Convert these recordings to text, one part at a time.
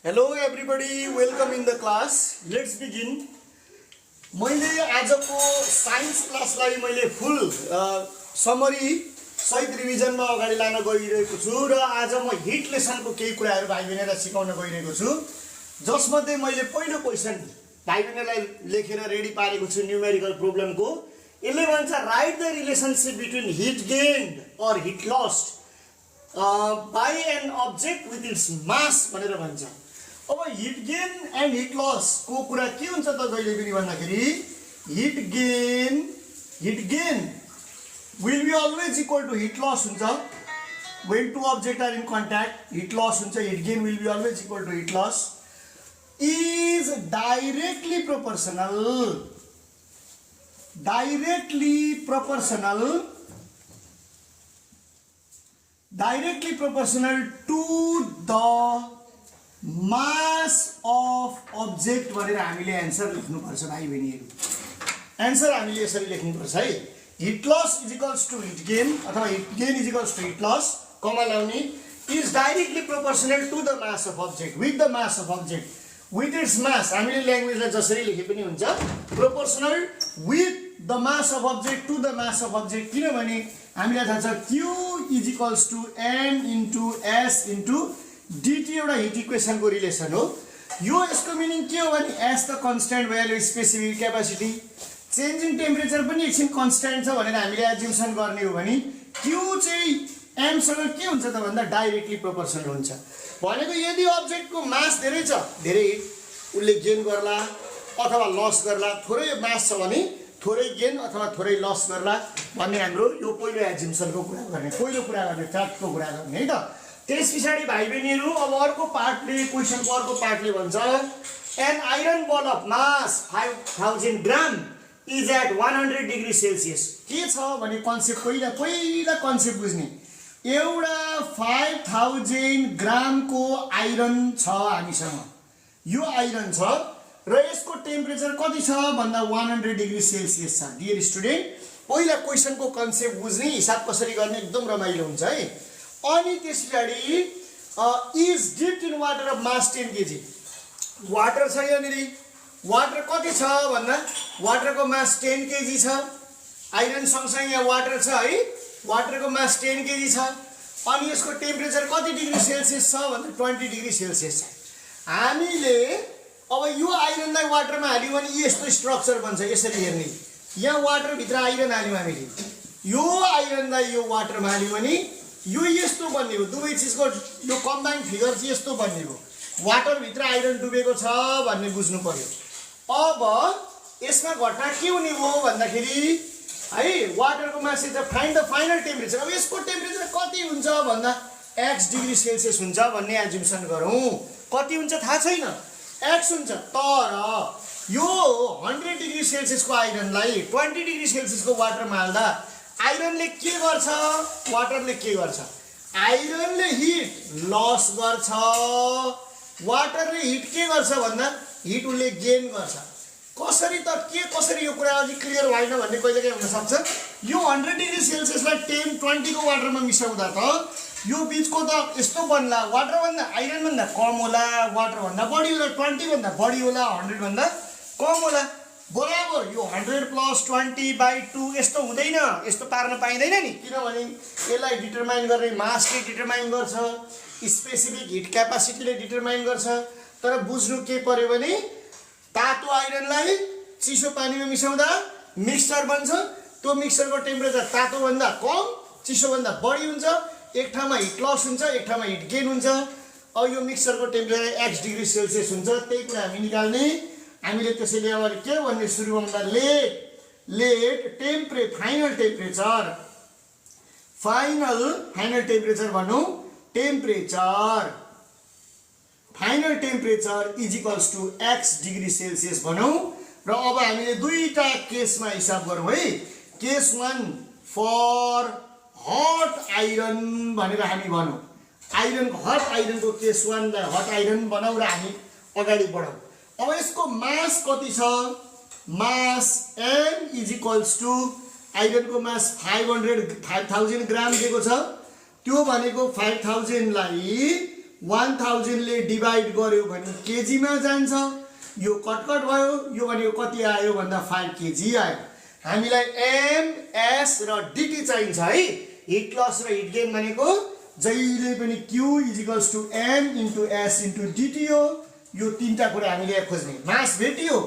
Hello everybody, welcome in the class. Let's begin. मैले आजको science क्लासलाई मैले फुल समरी सहित रिभिजनमा अगाडि लान गइरहेको छु र आज म हिट लेसनको केही कुराहरू भाइ बहिनीलाई सिकाउन गइरहेको छु जसमध्ये मैले पहिलो क्वेशन भाइ बहिनीलाई लेखेर रेडी पारेको छु न्यूमेरिकल प्रब्लमको। यसले भन्छ write the relationship between heat gained or heat lost by an object with its mass भनेर भन्छ। अब heat gain and heat loss को कुरा के हुन्छ त जहिले पनि भन्दाखेरि heat gain will be always equal to heat loss हुन्छ when two objects are in contact. Heat loss हुन्छ, heat gain will be always equal to heat loss is directly proportional to the mass of object भनेर हामीले answer लेख्नुपर्छ भाइ बहिनीहरु। Answer हामीले यसरी लेख्नुपर्छ है, heat loss is equals to heat gain अथवा heat gain is equals to heat loss comma लाउने is directly proportional to the mass of object with the mass of object with its mass. हामीले ल्याङ्ग्वेजलाई जसरी लेखे पनि हुन्छ proportional with the mass of object to the mass of object, किनभने हामीलाई थाहा छ q is equals to m into s into dt एउटा हिट इक्वेसनको रिलेसन हो। यो यसको मिनिङ के हो भने s त constant value specific capacity, changing temperature पनि एकछिन कन्स्ट्यान्ट छ भनेर हामीले एज्युम्सन गर्ने हो भने q चाहिँ m सँग के हुन्छ त भन्दा डाइरेक्टली प्रोपोर्सनल हुन्छ। भनेको यदि अब्जेक्टको मास धेरै छ, धेरै हिट उसले गेन गर्ला अथवा लस गर्ला, थोरै मास छ भने थोरै गेन अथवा थोरै लस गर्ला भन्ने हाम्रो यो पहिलो एज्युम्सनको कुरा गर्ने, पहिलो कुरा गर्ने, फ्याक्टको कुरा गर्ने है त। त्यस पछाडि भाइ बहिनीहरु अब अर्को पार्टले क्वेशनको अर्को पार्टले भन्छ an iron ball of mass 5000 gram is at 100 degree Celsius. के छ भने कन्सेप्ट पहिला कन्सेप्ट बुझ्ने, एउटा 5000 ग्रामको आइरन छ हामीसँग, यो आइरन छ र यसको टेम्परेचर कति छ भन्दा 100 डिग्री सेल्सियस छ। डियर स्टुडेन्ट, पहिला क्वेशनको कन्सेप्ट बुझ्ने, हिसाब कसरी गर्ने एकदम रमाइलो हुन्छ है। अनि त्यसपछि is dipped in water of mass 10 KG. Water छ यहाँनिर, वाटर कति छ भन्दा वाटरको मास 10 केजी छ, आइरन सँगसँगै यहाँ वाटर छ है, वाटरको मास 10 केजी छ। अनि यसको टेम्परेचर कति डिग्री सेल्सियस छ भन्दा 20 डिग्री सेल्सियस छ। हामीले अब यो आइरनलाई वाटरमा हाल्यौँ भने यस्तो स्ट्रक्चर बन्छ, यसरी हेर्ने, यहाँ वाटर भित्र आइरन हाल्यौँ हामीले, यो आइरनलाई यो वाटरमा हाल्यौँ भने यो यस्तो बन्ने हो, दुवै चिजको यो कम्बाइन्ड फिगर चाहिँ यस्तो बन्ने हो, वाटर भित्र आइरन डुबेको छ भन्ने बुझ्नु पर्यो। अब यसमा घटना के हुने हो भन्दाखेरि है वाटरको mass is find the final temperature. अब यसको टेम्परेचर कति हुन्छ भन्दा x डिग्री सेल्सियस हुन्छ भन्ने एज्युम्सन गरौँ। कति हुन्छ थाहा छैन, x हुन्छ, तर यो 100 डिग्री सेल्सियसको आइरनलाई 20 डिग्री सेल्सियसको वाटरमा हाल्दा आइरनले के गर्छ, वाटरले के गर्छ, आइरनले हिट लस गर्छ, वाटरले हिट के गर्छ भन्दा हिट उसले गेन गर्छ। कसरी त के कसरी यो कुरा अझै क्लियर भएन भन्ने कहिलेकाहीँ हुन सक्छ। यो 100 डिग्री सेल्सियसलाई 10-20 को वाटरमा मिसाउँदा त यो बीचको त यस्तो बन्ला, वाटर भन्दा आइरन भन्दा कम होला, वाटर भन्दा बढी होला, 20 भन्दा बढी होला, 100 भन्दा कम होला। बराबर यो 100 + 20/2 यस्तो हुँदैन, यस्तो पार्न पाइँदैन नि, किनभने यसलाई डिटरमाइन गर्ने मासले डिटरमाइन गर्छ, स्पेसिफिक हिट क्यापासिटीले डिटरमाइन गर्छ। तर बुझ्नु के पर्यो भने तातो आइरनलाई चिसो पानीमा मिसाउँदा मिक्सचर बन्छ, त्यो मिक्सचरको टेम्परेचर तातो भन्दा कम चिसो भन्दा बढी हुन्छ, एक ठाउँमा हिट लस हुन्छ, एक ठाउँमा हिट गेन हुन्छ। अब यो मिक्सचरको टेम्परेचर x डिग्री सेल्सियस हुन्छ, त्यही कुरा हामी निकाल्ने। हामीले त्यसैले अब के भन्ने सुरु भन्दा लेट फाइनल टेम्परेचर भनौँ, final temperature is equals to x degree Celsius भनौँ। र अब हामीले दुईटा केसमा हिसाब गरौँ है। केस 1 फर हट आइरन भनेर हामी भनौँ, हट आइरनको केस 1 लाई हट आइरन बनाऊ र हामी अगाडि बढौँ। अब यसको मास कति छ, मास m इज इक्वल्स टु आइरनको मास 5000 ग्राम दिएको छ, त्यो भनेको 5000 लाई 1000 ले डिभाइड गर्यो भने केजीमा जान्छ। यो कटकट भयो, यो भनेको कति आयो भन्दा 5 केजी आयो। हामीलाई एम एस र डिटी चाहिन्छ है। हिट लस र हिट गेन भनेको जहिले पनि Q is equals to M into S into DT हो। यो तीनटा कुरा हामीले खोज्ने। मास भेटियो।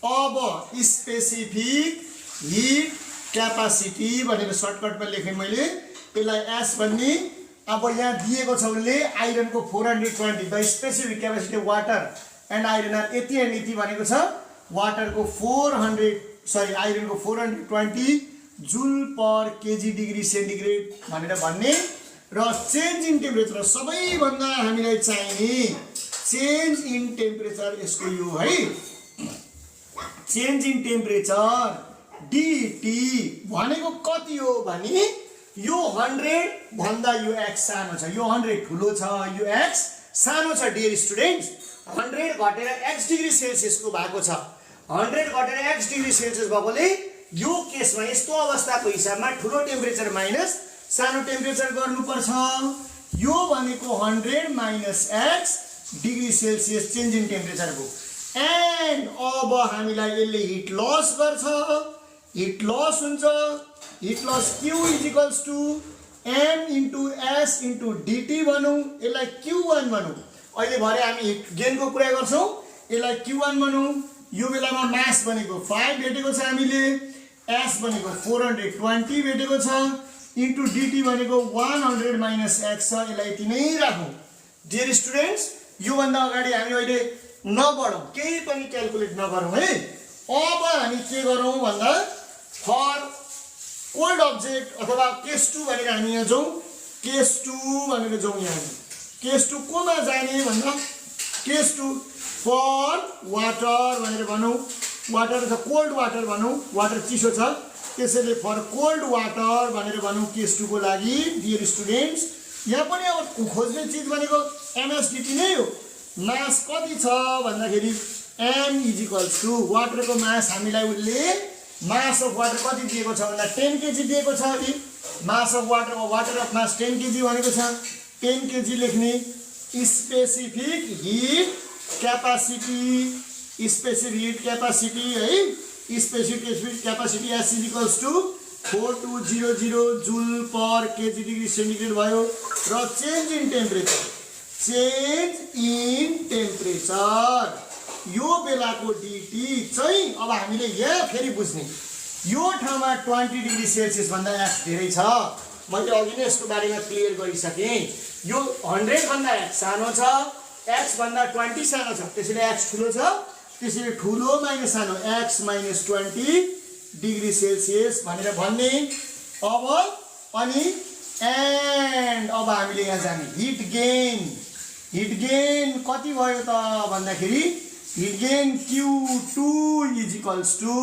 अब स्पेसिफिक हिट क्यापासिटी भनेर सर्टकटमा लेखेँ मैले। यसलाई एस भन्ने। अब यहाँ दिएको छ उनले आइरनको 420 the specific capacity water and iron are यति एन्ड यति भनेको छ। वाटरको आइरनको 420 joule per KG degree centigrade भनेर भन्ने। र चेन्ज इन टेम्परेचर सबैभन्दा हामीलाई चाहिने चेन्ज इन टेम्परेचर यसको यो है। चेन्ज इन टेम्परेचर डिटी भनेको कति हो भने यो 100 भन्दा यो एक्स सानो छ, यो 100 ठुलो छ, यो एक्स सानो छ। डियर स्टुडेन्ट्स 100 घटेर एक्स डिग्री सेल्सियसको भएको छ। 100 घटेर एक्स डिग्री सेल्सियस भएकोले यो केसमा यस्तो अवस्थाको हिसाबमा ठुलो टेम्परेचर माइनस सानो टेम्परेचर गर्नुपर्छ। यो भनेको 100 minus X degree Celsius change in temperature हो। एन्ड अब हामीलाई यसले हिट लस गर्छ। हिट लस हुन्छ। Heat loss Q is equals to M into S into DT भनौँ। यसलाई Q1 भनौँ। अहिले भरे हामी हिट गेनको कुरा गर्छौँ। यसलाई Q1 भनौँ। यो बेलामा मास भनेको 5 भेटेको छ हामीले। एस भनेको 420 भेटेको छ इन्टु डिटी भनेको 100 माइनस एक्स छ। यसलाई यति नै राखौँ। डियर स्टुडेन्ट्स योभन्दा अगाडि हामी अहिले नबढौँ, केही पनि क्यालकुलेट नगरौँ है। अब हामी के गरौँ भन्दा फर कोल्ड अब्जेक्ट अथवा केस 2 भनेर हामी यहाँ जाउँ। केस 2 भनेर जाउँ। यहाँ केस 2 कोमा जाने भन्दा केस 2 फर वाटर भनेर भनौँ। वाटर छ कोल्ड वाटर भनौँ। वाटर चिसो छ त्यसैले फर कोल्ड वाटर भनेर भनौँ केस 2 को लागि। डियर स्टुडेन्ट्स यहाँ पनि अब खोज्ने चिज भनेको एमएसडिटी नै हो। मास कति छ भन्दाखेरि एम इज इक्वल्स टु वाटरको मास हामीलाई उसले मास अफ वाटर कति दिएको छ भन्दा 10 केजी दिएको छ। अघि mass of water of mass 10 KG भनेको छ। 10 केजी लेख्ने। स्पेसिफिक हिट क्यापासिटी है। Specific capacity S is equals to 4200 joule per KG degree centigrade भयो। र चेन्ज इन टेम्परेचर यो बेलाको डिटी चाहिँ अब हामीले यहाँ फेरि बुझ्ने। यो ठाउँमा 20 डिग्री सेल्सियस भन्दा एक्स धेरै छ। मैले अघि नै यसको बारेमा क्लियर गरिसकेँ। यो 100 भन्दा एक्स सानो छ, एक्स भन्दा 20 सानो छ, त्यसैले एक्स ठुलो छ। त्यसैले ठुलो माइनस सानो एक्स माइनस 20 डिग्री सेल्सियस भनेर भन्ने। अब अनि एन्ड अब हामीले यहाँ जाने हिट गेन कति भयो त भन्दाखेरि heat gain Q2 is equals to.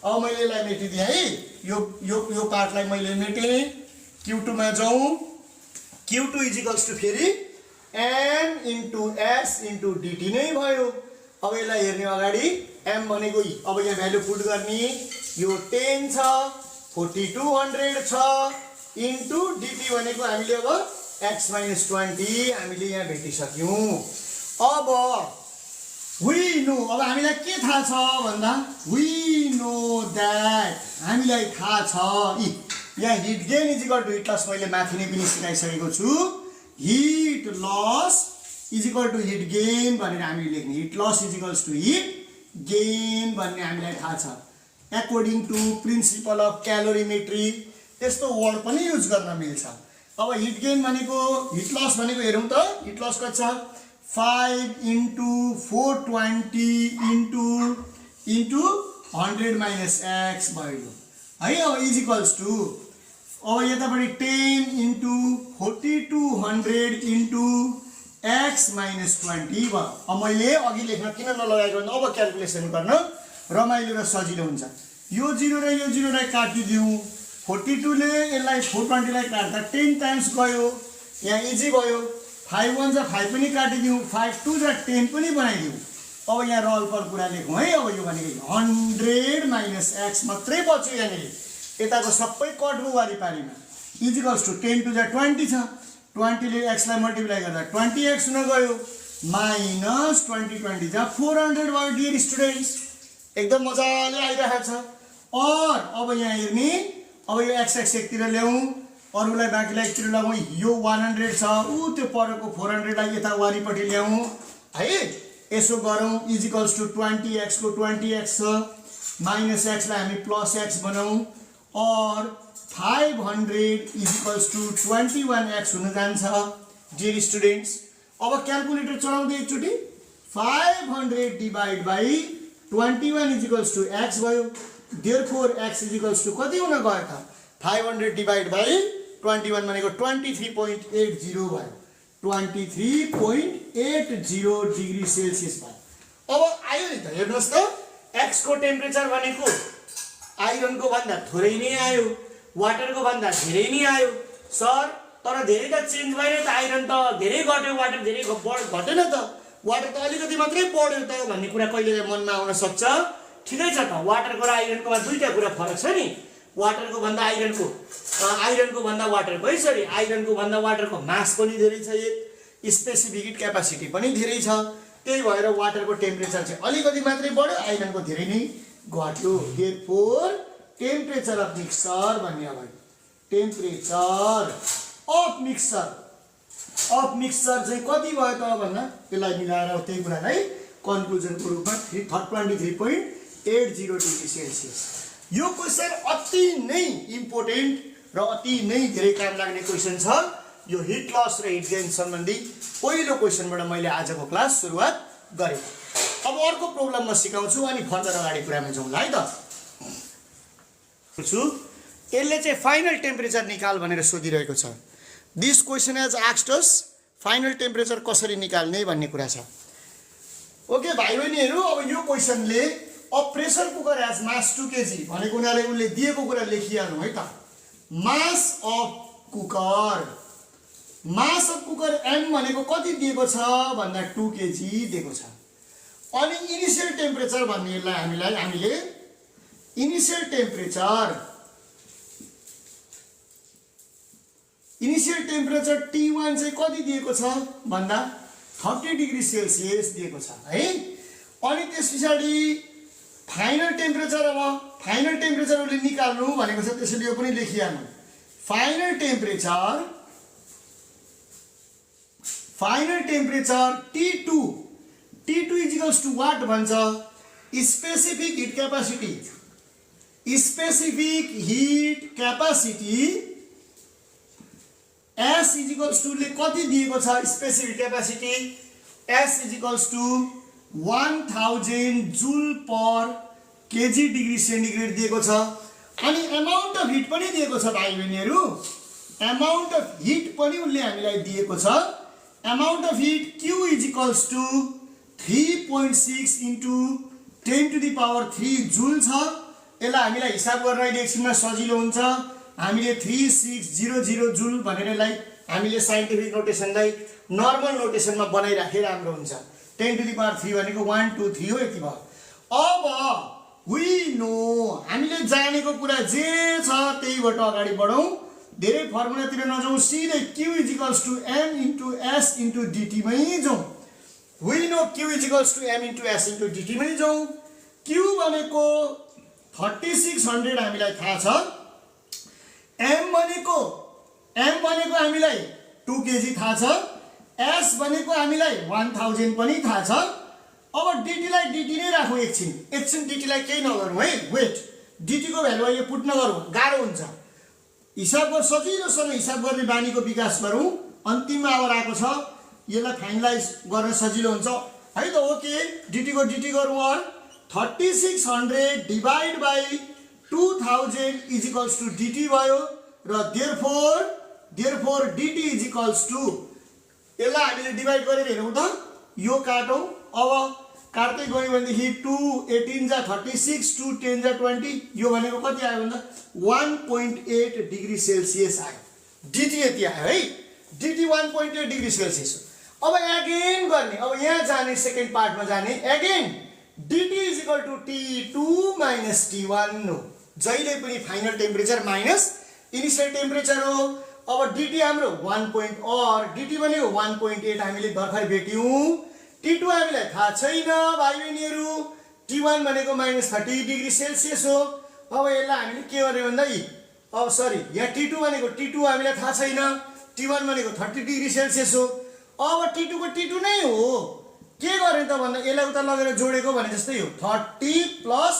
अब मैले यसलाई मेटिदिएँ है। यो पार्टलाई मैले मेटेँ। Q2 मा जाउँ। Q2 इज इक्वल्स टु फेरि M into S into DT नै भयो। अब यसलाई हेर्ने अगाडि एम भनेको अब यहाँ भ्यालु पुट गर्ने। यो 10 छ, 4200 छ इन्टु डिटी भनेको हामीले अब एक्स माइनस 20 हामीले यहाँ भेटिसक्यौँ। अब अब हामीलाई के थाहा छ भन्दा हामीलाई थाहा छ यहाँ heat gain is equal to heat loss मैले माथि नै पनि सिकाइसकेको छु। Heat loss is equal to heat gain भनेर हामीले लेख्ने। Heat loss is equals to heat gain भन्ने हामीलाई थाहा छ। According to principle of calorimetry यस्तो वर्ड पनि युज गर्न मिल्छ। अब हिट गेन भनेको हिट लस भनेको हेरौँ त। हिट लस कति छ 5 इन्टु 420 इन्टु 100 माइनस एक्स भयो है। अब इज इक्वल्स टु अब यतापट्टि 10 इन्टु 4200 इन्टु एक्स माइनस 20 भयो। अब मैले अघि लेख्न किन नलगाएको भने अब क्यालकुलेसन गर्न रमाइलो र सजिलो हुन्छ। यो 0 र यो 0 लाई काटिदिउँ। 42 ले यसलाई 420 लाई काट्दा 10 टाइम्स गयो। यहाँ इजी भयो। 5 1 जा 5 पनि काटिदिउँ। 5 2 जा 10 पनि बनाइदिउँ। अब यहाँ रलफल कुरा लेखौँ है। अब यो भनेको 100 माइनस एक्स मात्रै बच्यो। यहाँनिर यताको सबै कटको वारिपारीमा इज इक्वल्स टु 10 2 जा 20 छ। 20 ले x लाई मल्टिप्लाई गर्दा 20x हुन गयो माइनस 20 जहाँ 400 भयो डियर स्टुडेन्ट्स। एकदम मजाले आइरहेको छ। और अब यहाँ हेर्ने, अब यो x एकतिर ल्याउँ, अरूलाई बाँकीलाई एकतिर लगाउँ। यो 100 छ, ऊ त्यो परको 400 लाई यता वारिपट्टि ल्याउँ है। यसो गरौँ, इजिकल्स टु 20x को 20x छ, माइनस x लाई हामी प्लस x बनाऊँ, और 500 इजिकल्स टु 21x हुन जान्छ डियर स्टुडेन्ट्स। अब क्यालकुलेटर चलाउँदै एकचोटि 500 divide by 21 equals to x भयो। देयरफोर x इजिकल्स टु कति हुन गयो त? 500 डिभाइड बाई 21 भनेको 23.80 भयो। 23.80 डिग्री सेल्सियस भयो। अब आयो नि त, हेर्नुहोस् त, x को टेम्परेचर भनेको आइरनको भन्दा थोरै नै आयो, वाटरको भन्दा धेरै नै आयो। सर तर धेरै त चेन्ज भएन त, आइरन त धेरै घट्यो, वाटर धेरै घटेन त, वाटर त अलिकति मात्रै बढ्यो त भन्ने कुरा कहिले मनमा आउन सक्छ। ठिकै छ त, वाटरको र आइरनकोमा दुईटा कुरा फरक छ नि। वाटरको भन्दा आइरनको, आइरनको भन्दा वाटरको है, सरी आइरनको भन्दा वाटरको मास पनि धेरै छ, एक स्पेसिफिक हिट क्यापासिटी पनि धेरै छ। त्यही भएर वाटरको टेम्परेचर चाहिँ अलिकति मात्रै बढ्यो, आइरनको धेरै नै घट्यो। देयरफोर टेम्परेचर अफ मिक्सचर भन्ने अब टेम्परेचर अफ मिक्सचर चाहिँ कति भयो त भन्दा त्यसलाई मिलाएर त्यही कुरालाई कन्क्लुजनको रूपमा 23.80 डिग्री सेल्सियस। यो क्वेसन अति नै इम्पोर्टेन्ट र अति नै धेरै काम लाग्ने क्वेसन छ। यो हिट लस र हिट गेन सम्बन्धी पहिलो क्वेसनबाट मैले आजको क्लास सुरुवात गरेँ। अब अर्को प्रब्लम म सिकाउँछु अनि फर्दर अगाडि कुरामा जाउँला है त। यसले चाहिँ फाइनल टेम्परेचर निकाल भनेर सोधिरहेको छ। This question has asked us final temperature कसरी निकाल्ने भन्ने कुरा छ। ओके भाइ बहिनीहरू, अब यो क्वेसनले a pressure cooker has mass 2 kg भनेको उनीहरूले उसले दिएको कुरा लेखिहाल्नु है त। Mass of cooker, mass of cooker M भनेको कति दिएको छ भन्दा 2 kg दिएको छ। अनि इनिशियल टेम्परेचर भन्नेलाई हामीले इनिशियल टेम्परेचर T1 चाहिँ कति दिएको छ भन्दा 30 डिग्री सेल्सियस दिएको छ है। अनि त्यस पछाडि फाइनल टेम्परेचर, अब फाइनल टेम्परेचर उसले निकाल्नु भनेको छ, त्यसैले यो पनि लेखिहाल्नु। Final temperature T2 is equals to what भन्छ? Specific heat capacity S is equals to ले कति दिएको छ? Specific capacity S is equals to 1000 joule per KG degree centigrade दिएको छ। अनि अमाउन्ट अफ हिट पनि दिएको छ भाइ बहिनीहरू, अमाउन्ट अफ हिट पनि उसले हामीलाई दिएको छ। Amount of heat Q equals to 3.6 into 10 to the power 3 joule छ। यसलाई हामीलाई हिसाब गर्न अहिले एकछिनमा सजिलो हुन्छ। हामीले 3600 जुल भनेर यसलाई हामीले साइन्टिफिक नोटेसनलाई नर्मल नोटेसनमा बनाइराखे राम्रो हुन्छ। 10 टु द पावर 3 भनेको 1 2 3 हो, यति भयो। अब वी नो, हामीले जानेको कुरा जे छ त्यहीबाट अगाडि बढौँ, धेरै फर्मुलातिर नजाउँ, सिधै Q equals to M into S into DT मै जाउँ। We know Q equals to M into S into DT मै जाउँ। Q भनेको 3600 हामीलाई थाहा छ। M भनेको हामीलाई 2 kg थाहा छ। S भनेको हामीलाई 1000 पनि थाहा छ। अब DT लाई DT नै राखौँ एकछिन DT लाई केही नगरौँ है, वेट। DT को भ्यालु अहिले पुट नगरौँ, गाह्रो हुन्छ। हिसाब गर्न सजिलोसँग हिसाब गर्ने बानीको विकास गरौँ। अन्तिममा अब आएको छ, यसलाई फाइनलाइज गर्न सजिलो हुन्छ है त। ओके, DT को DT गरौँ। और 3600 divide by 2000 equals to DT भयो र देयरफोर DT इजिकल्स टु, यसलाई हामीले डिभाइड गरेर हेरौँ त, यो काटौँ। अब काट्दै गयो भनेदेखि 2 18 जा 36, 2 10 जा 20, यो भनेको कति आयो भन्दा 1.8 डिग्री सेल्सियस आयो। DT यति आयो है, DT 1.8 डिग्री सेल्सियस। अब एगेन गर्ने, अब यहाँ जाने सेकेन्ड पार्टमा जाने, again DT equal to T2 minus T1 हो। जहिले पनि final temperature minus initial temperature हो। अब dt हाम्रो 1 point or dt भनेको 1.8 हामीले भर्खर भेट्यौं t2 हामीलाई थाहा छैन भाइ बहिनीहरु t1 भनेको -30 डिग्री सेल्सियस हो अब यसलाई हामीले के गर्ने भन्दा अब सरी यहाँ t2 भनेको t2 हामीलाई थाहा छैन t1 भनेको 30 डिग्री सेल्सियस हो अब t2 को t2 नै हो के गर्ने त भन्दा यसलाई उता लगेर जोडेको भने जस्तै हो 30 प्लस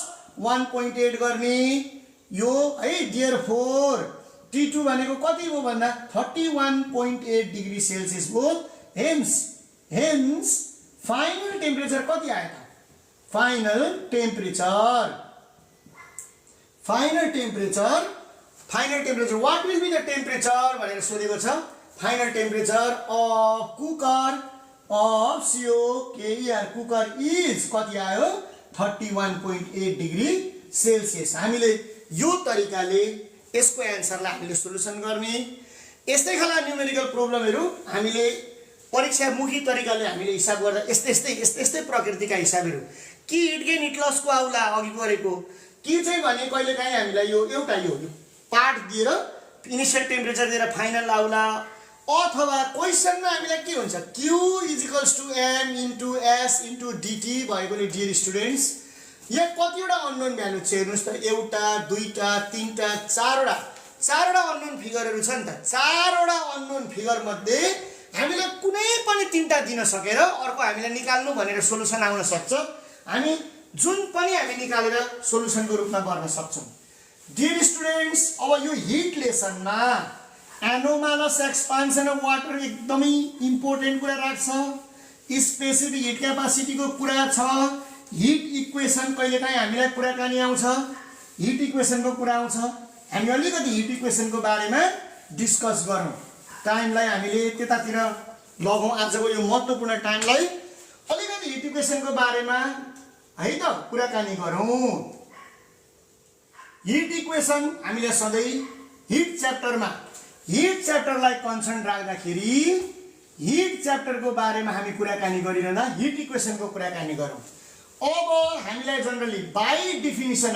1.8 गर्ने यो है देयरफोर t2 भनेको कति हो भन्दा 31.8 डिग्री सेल्सियस हो हेन्स फाइनल टेम्परेचर कति आयो त final temperature what will be the temperature भनेर सोधेको छ final temperature of cooker of COKER cooker is कति आयो 31.8 डिग्री सेल्सियस हामीले यो तरिकाले यसको एन्सरलाई हामीले सोलुसन गर्ने यस्तै खालका न्यूमेरिकल प्रब्लमहरु हामीले परीक्षामुखी तरिकाले हामीले हिसाब गर्दा यस्तै प्रकृतिका हिसाबहरु कि हिट गेन हिट लस को आउला अघि गरेको के चाहिँ भने कहिलेकाहीँ हामीलाई यो एउटा यो पार्ट दिएर इनिशियल टेम्परेचर दिएर फाइनल आउला अथवा क्वेशनमा हामीलाई के हुन्छ q = m * s * dt भएकोले डियर स्टुडेन्ट्स यहाँ कतिवटा अननोन भ्यालु छ हेर्नुस् त एउटा दुईटा तीनटा चारवटा अननोन फिगरहरु छ नि त चारवटा अननोन फिगर मध्ये हामीले कुनै पनि तीनटा दिन सकेर अर्को हामीले निकाल्नु भनेर सोलुसन आउन सक्छ हामी जुन पनि हामी निकालेर सोलुसनको रूपमा गर्न सक्छौं डियर स्टुडेन्ट्स अब यो हिट लेसनमा एनोमलस एक्सपान्सन अफ वाटर एकदमै इम्पोर्टेन्ट कुरा राख्छ स्पेसिफिक हिट क्यापासिटीको कुरा छ हिट इक्वेसन कहिलेकाहीँ हामीलाई कुराकानी आउँछ हिट इक्वेसनको कुरा आउँछ हामी अलिकति हिट इक्वेसनको बारेमा डिस्कस गरौँ टाइमलाई हामीले त्यतातिर लगौँ आजको यो महत्त्वपूर्ण टाइमलाई अलिकति हिट इक्वेसनको बारेमा है त कुराकानी गरौँ हिट इक्वेसन हामीले सधैँ हिट च्याप्टरलाई कन्सर्न राख्दाखेरि हिट च्याप्टरको बारेमा हामी कुराकानी गरिरहँदा हिट इक्वेसनको कुराकानी गरौँ अब हामीलाई generally by definition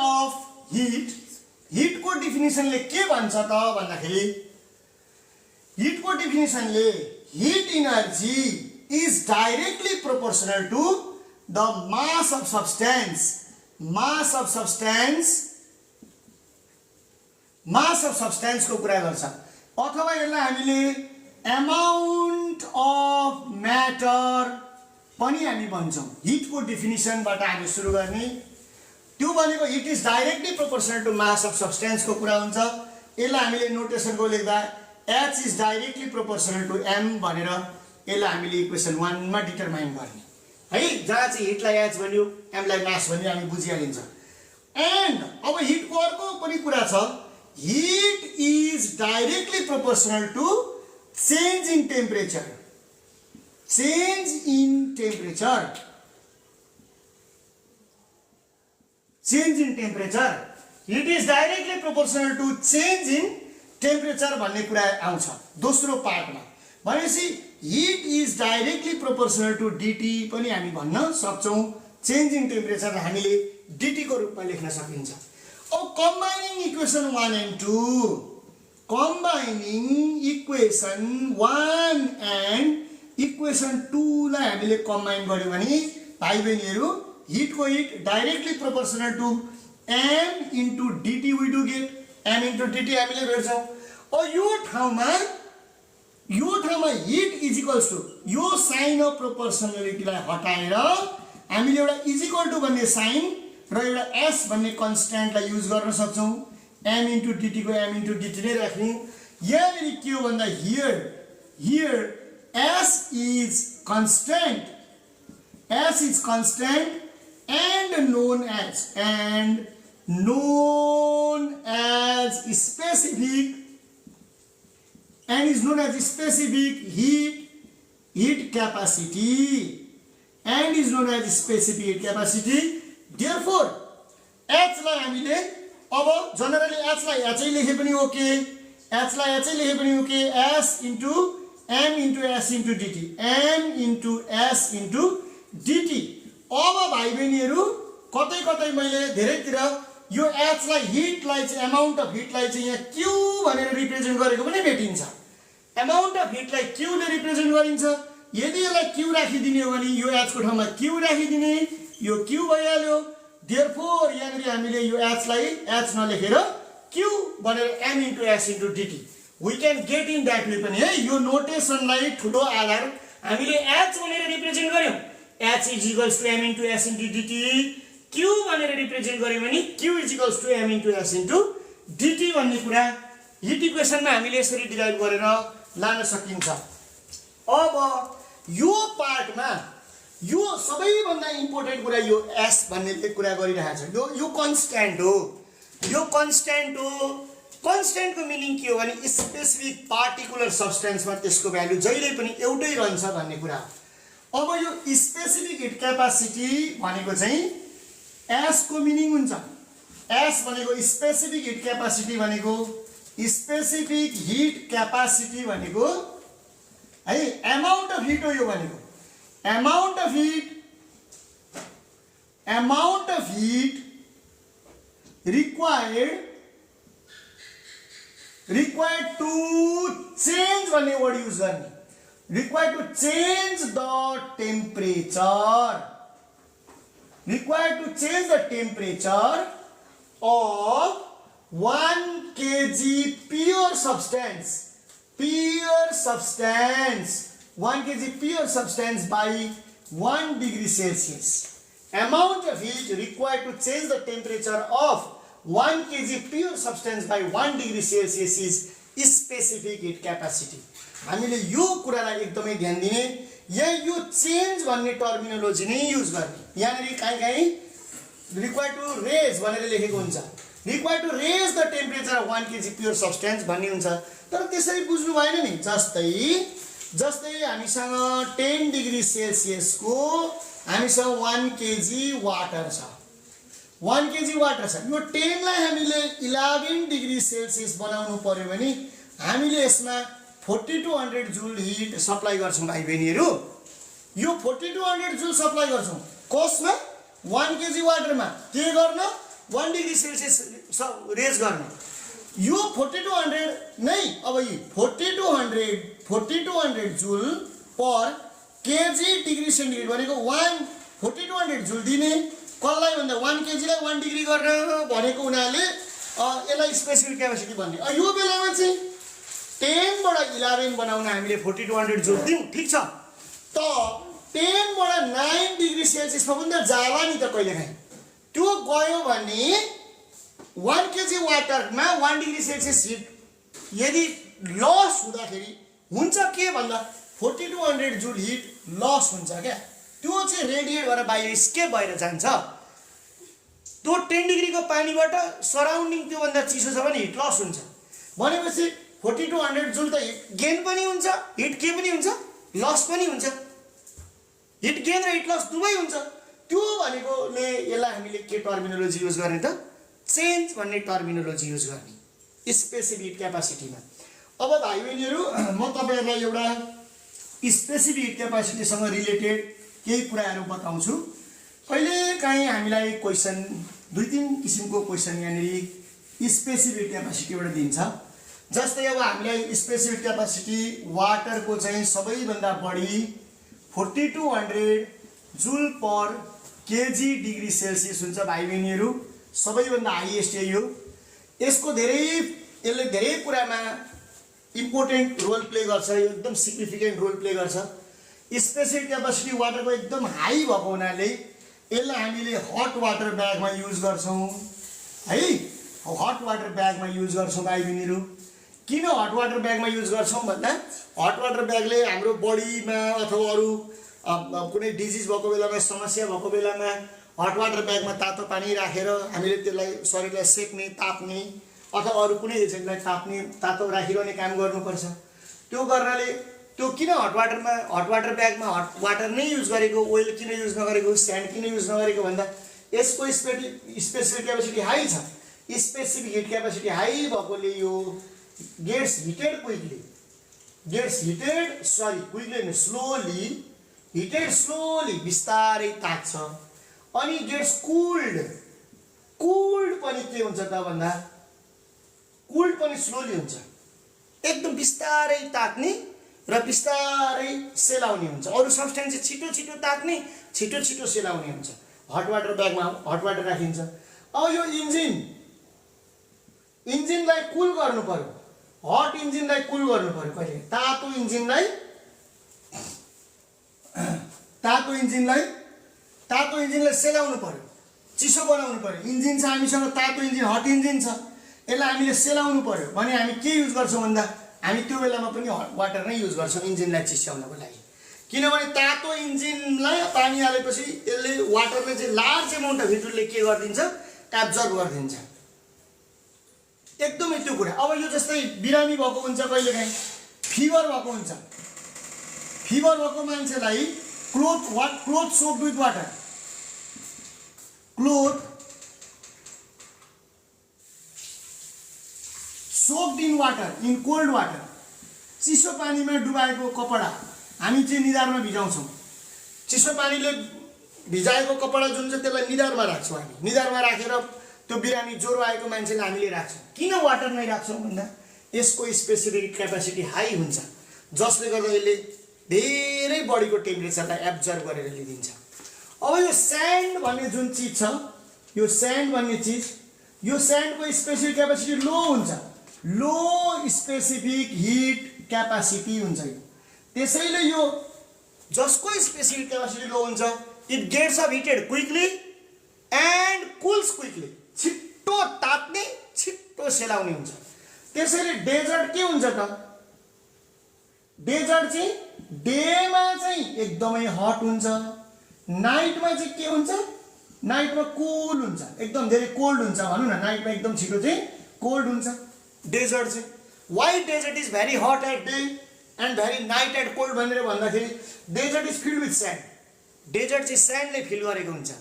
of heat को डेफिनिसनले के भन्छ त भन्दाखेरि हिटको डेफिनिसनले heat energy is directly proportional to the mass of substance को कुरा गर्छ अथवा यसलाई हामीले अमाउन्ट अफ म्याटर पनि हामी भन्छौं हिटको डेफिनिसनबाट हामी सुरु गर्ने त्यो भनेको it is directly proportional to mass of substance को कुरा हुन्छ यसलाई हामीले नोटेसनको लेख्दा h is directly proportional to m भनेर यसलाई हामीले इक्वेसन 1 मा डिटरमाइन गर्ने है जहाँ चाहिँ हिटलाई h भन्यो m लाई मास भन्यो हामी बुझिहालिन्छ एन्ड अब हिटको अर्को पनि कुरा छ heat is directly proportional to change in temperature it is directly proportional to change in temperature भन्ने कुरा आउँछ दोस्रो पार्टमा भनेपछि heat is directly proportional to dt पनि हामी भन्न सक्छौं change in temperature हामीले dt को रूपमा लेख्न सकिन्छ अब combining equation 1 and 2 combining equation 1 and equation 2 लाई हामीले कम्बाइन गर्यौं भने भाइ बहिनीहरु हिट को heat directly proportional to m into dt we do get m into dt हामीले भेट्छौं अब यो ठाउँमा hit is equals to yo sign of proportionality लाई हटाएर हामीले एउटा इज इक्वल टु भन्ने साइन र एउटा s भन्ने कन्स्ट्यान्ट लाई युज गर्न सक्छौं m into dt को m into dt नै राख्ने यहाँ के हो भन्दा here s is constant and known as specific and is known as specific heat capacity and is known as specific heat capacity therefore h लाई हामीले अब जनरली h लाई h लेखे पनि ओके h लाई h लेखे पनि okay s into m into s into dt m into s into dt अब भाइ बहिनीहरु कतै मैले धेरैतिर यो h लाई हिटलाई चाहिँ अमाउन्ट अफ हिटलाई चाहिँ यहाँ q भनेर रिप्रेजेन्ट गरेको पनि भेटिन्छ। अमाउन्ट अफ हिटलाई q ले रिप्रेजेन्ट गरिन्छ। यदि यसलाई q राखिदिने हो भने यो h को ठाउँमा q राखिदिने, यो q भइहाल्यो। देयरफोर यहाँनिर हामीले यो h लाई h नलेखेर q भनेर m into s into dt we can get in that way पनि है। यो नोटेसनलाई ठुलो आधार हामीले h भनेर रिप्रेजेन्ट गर्यौं, h is equals to m into s into dt, q भनेर रिप्रेजेन्ट गर्यौं भने q is equals to m into s into dt भन्ने कुरा हिट इक्वेसनमा हामीले यसरी डिराइभ गरेर लान सकिन्छ। अब यो पार्टमा यो सबैभन्दा इम्पोर्टेन्ट कुरा यो s भन्ने कुरा गरिरहेको छ। यो कन्स्ट्यान्ट हो, यो कन्स्ट्यान्ट हो। कन्स्ट्यान्टको मिनिङ के हो भने स्पेसिफिक पार्टिकुलर सब्स्टेन्समा त्यसको भ्यालु जहिले पनि एउटै रहन्छ भन्ने कुरा हो। अब यो स्पेसिफिक हिट क्यापासिटी भनेको चाहिँ s को मिनिङ हुन्छ। s भनेको स्पेसिफिक हिट क्यापासिटी भनेको, स्पेसिफिक हिट क्यापासिटी भनेको है अमाउन्ट अफ हिट हो। यो भनेको amount of hit required to change भन्ने वर्ड युज गर्ने, required to change the temperature, required to change the temperature of 1 kg pure substance, 1 kg pure substance by 1 degree Celsius. Amount of heat required to change the temperature of 1 kg pure substance by 1 degree Celsius is specific heat capacity. हामीले यो कुरालाई एकदमै ध्यान दिने, यहाँ यो change भन्ने terminology नै युज गर्ने। यहाँनिर कहीँ रिक्वायर्ड टु रेज भनेर लेखेको हुन्छ, required to raise the temperature of 1 kg pure substance भन्ने हुन्छ। तर त्यसरी बुझ्नु भएन नि। जस्तै हामीसँग 10 डिग्री सेल्सियसको हामीसँग 1 kg वाटर छ, 1 kg वाटर छ। यो 10 लाई हामीले 11 डिग्री सेल्सियस बनाउनु पर्यो भने हामीले यसमा 4200 जुल हिट सप्लाई गर्छौं भाइ बहिनीहरु। यो 4200 जुल सप्लाई गर्छौं कसमा? 1 kg वाटरमा। के गर्न? 1 डिग्री सेल्सियस रेज गर्न। यो 4200 नै अब यी 4200 joule per KG degree centigrade भनेको 4200 जुल दिने कसलाई भन्दा 1 kg लाई 1 डिग्री गरेर भनेको उनीहरुले यसलाई स्पेसिफिक क्यापेसिटी भन्ने। यो बेलामा चाहिँ 10 बाट 11 बनाउन हामीले 4200 जुल दियौं, ठीक छ। त 10 बाट 9 डिग्री सेल्सियसमा पनि त जाला नि त कहिलेकाहीँ। त्यो गयो भने 1 kg वाटरमा 1 डिग्री सेल्सियस हिट यदि लस हुँदाखेरि हुन्छ के भन्दा 4200 जुल हिट लस हुन्छ क्या। त्यो चाहिँ रेडिएट भएर बाहिर एस्केप भएर जान्छ। त्यो 10 डिग्रीको पानीबाट सराउन्डिङ त्यो भन्दा चिसो छ भने हिट लस हुन्छ भनेपछि 4200 जुल त हिट गेन पनि हुन्छ, हिट के पनि हुन्छ, लस पनि हुन्छ। हिट गेन र हिट लस दुवै हुन्छ। त्यो भनेकोले यसलाई हामीले के टर्मिनोलोजी युज गर्ने त? चेन्ज भन्ने टर्मिनोलोजी युज गर्ने स्पेसिफिक हिट क्यापासिटीमा। अब भाइ बहिनीहरु म तपाईहरुलाई एउटा स्पेसिफिक हिट क्यापासिटीसँग रिलेटेड केही कुराहरु बताउँछु। पहिले काहीँ हामीलाई क्वेशन 2-3 किसिमको क्वेशन यहाँनिर स्पेसिफिक क्यापासिटीबाट दिन्छ। जस्तै अब हामीलाई स्पेसिफिक क्यापासिटी वाटरको चाहिँ सबैभन्दा बढी 4200 joule per KG degree Celsius हुन्छ भाइ बहिनीहरु, सबैभन्दा हाईएस्ट यही हो। यसले धेरै कुरामा इम्पोर्टेन्ट रोल प्ले गर्छ, एकदम सिग्निफिकेन्ट रोल प्ले गर्छ। स्पेसिफिक क्यापासिटी वाटरको एकदम हाई भएको हुनाले यसलाई हामीले हट वाटर ब्यागमा युज गर्छौं है। हट वाटर ब्यागमा युज गर्छौं भाइ बहिनीहरु। किन हट वाटर ब्यागमा युज गर्छौं भन्दा हट वाटर ब्यागले हाम्रो बडीमा अथवा अरु कुनै डिजिज भएको बेलामा, समस्या भएको बेलामा हट वाटर ब्यागमा तातो पानी राखेर हामीले त्यसलाई शरीरलाई सेक्ने, ताप्ने अथवा अरु कुनै एजेन्टलाई ताप्ने, तातो राखिरहने काम गर्नुपर्छ। त्यो गर्नाले त्यो किन हट वाटर ब्यागमा हट वाटर नै युज गरेको, ओइल किन युज नगरेको, स्यान्ड किन युज नगरेको भन्दा यसको स्पेसिफिक क्यापेसिटी हाई छ। स्पेसिफिक हिट क्यापेसिटी हाई भएकोले यो गेट्स हिटेड क्विकली, स्लोली बिस्तारै तात्छ अनि गेट्स कुल्ड पनि के हुन्छ त भन्दा कुल्ड पनि स्लोली हुन्छ, एकदम बिस्तारै तात्ने र बिस्तारै सेलाउने हुन्छ। अरू सब्स्टेन्स चाहिँ छिटो छिटो तात्ने छिटो छिटो सेलाउने हुन्छ। हट वाटर ब्यागमा हट वाटर राखिन्छ। अब यो इन्जिनलाई कुल गर्नु पर्यो, हट इन्जिनलाई कुल गर्नु पर्यो। कहिले तातो इन्जिनलाई सेलाउनु पर्यो, चिसो बनाउनु पर्यो। इन्जिन छ हामीसँग, तातो इन्जिन हट इन्जिन छ, यसलाई हामीले सेलाउनु पर्यो भने हामी के युज गर्छौँ भन्दा हामी त्यो बेलामा पनि हट वाटर नै युज गर्छौँ इन्जिनलाई चिस्याउनको लागि। किनभने तातो इन्जिनलाई पानी हालेपछि यसले वाटरले चाहिँ लार्ज एमाउन्ट अफ हिटले के गरिदिन्छ, एब्जर्ब गरिदिन्छ। एकदमै त्यो कुरा। अब यो जस्तै बिरामी भएको हुन्छ, कहिलेकाहीँ फिभर भएको हुन्छ, फिभर भएको मान्छेलाई cloth soaked with water, cloth soaked in water, in cold water, चिसो पानीमा डुबाएको कपडा हामी चाहिँ निधारमा भिजाउँछौँ। चिसो पानीले भिजाएको कपडा जुन चाहिँ त्यसलाई निधारमा राख्छौँ हामी। निधारमा राखेर त्यो बिरामी ज्वरो आएको मान्छेलाई हामीले राख्छौँ। किन वाटर नै राख्छौँ भन्दा यसको स्पेसिफिक क्यापेसिटी हाई हुन्छ, जसले गर्दा यसले धेरै बढीको टेम्परेचरलाई एब्जर्ब गरेर लिइदिन्छ। अब यो स्यान्ड भन्ने जुन चिज छ, यो स्यान्ड भन्ने चिज, यो स्यान्डको स्पेसिफिक क्यापेसिटी लो हुन्छ, लो स्पेसिफिक हिट क्यापेसिटी हुन्छ यो। त्यसैले यो जसको स्पेसिफिक क्यापेसिटी लो हुन्छ, it gets of heated quickly and cools quickly, छिट्टो तात्ने छिट्टो सेलाउने हुन्छ। त्यसैले डेजर्ट के हुन्छ त, डेजर्ट चाहिँ डेमा चाहिँ एकदमै हट हुन्छ, नाइटमा चाहिँ के हुन्छ, नाइटमा कुल हुन्छ, एकदम धेरै कोल्ड हुन्छ भनौँ न। नाइटमा एकदम छिटो चाहिँ कोल्ड हुन्छ डेजर्ट चाहिँ। Why desert is very hot at day and very night at cold भनेर भन्दाखेरि desert is filled with sand, desert चाहिँ स्यान्डले फिल गरेको हुन्छ।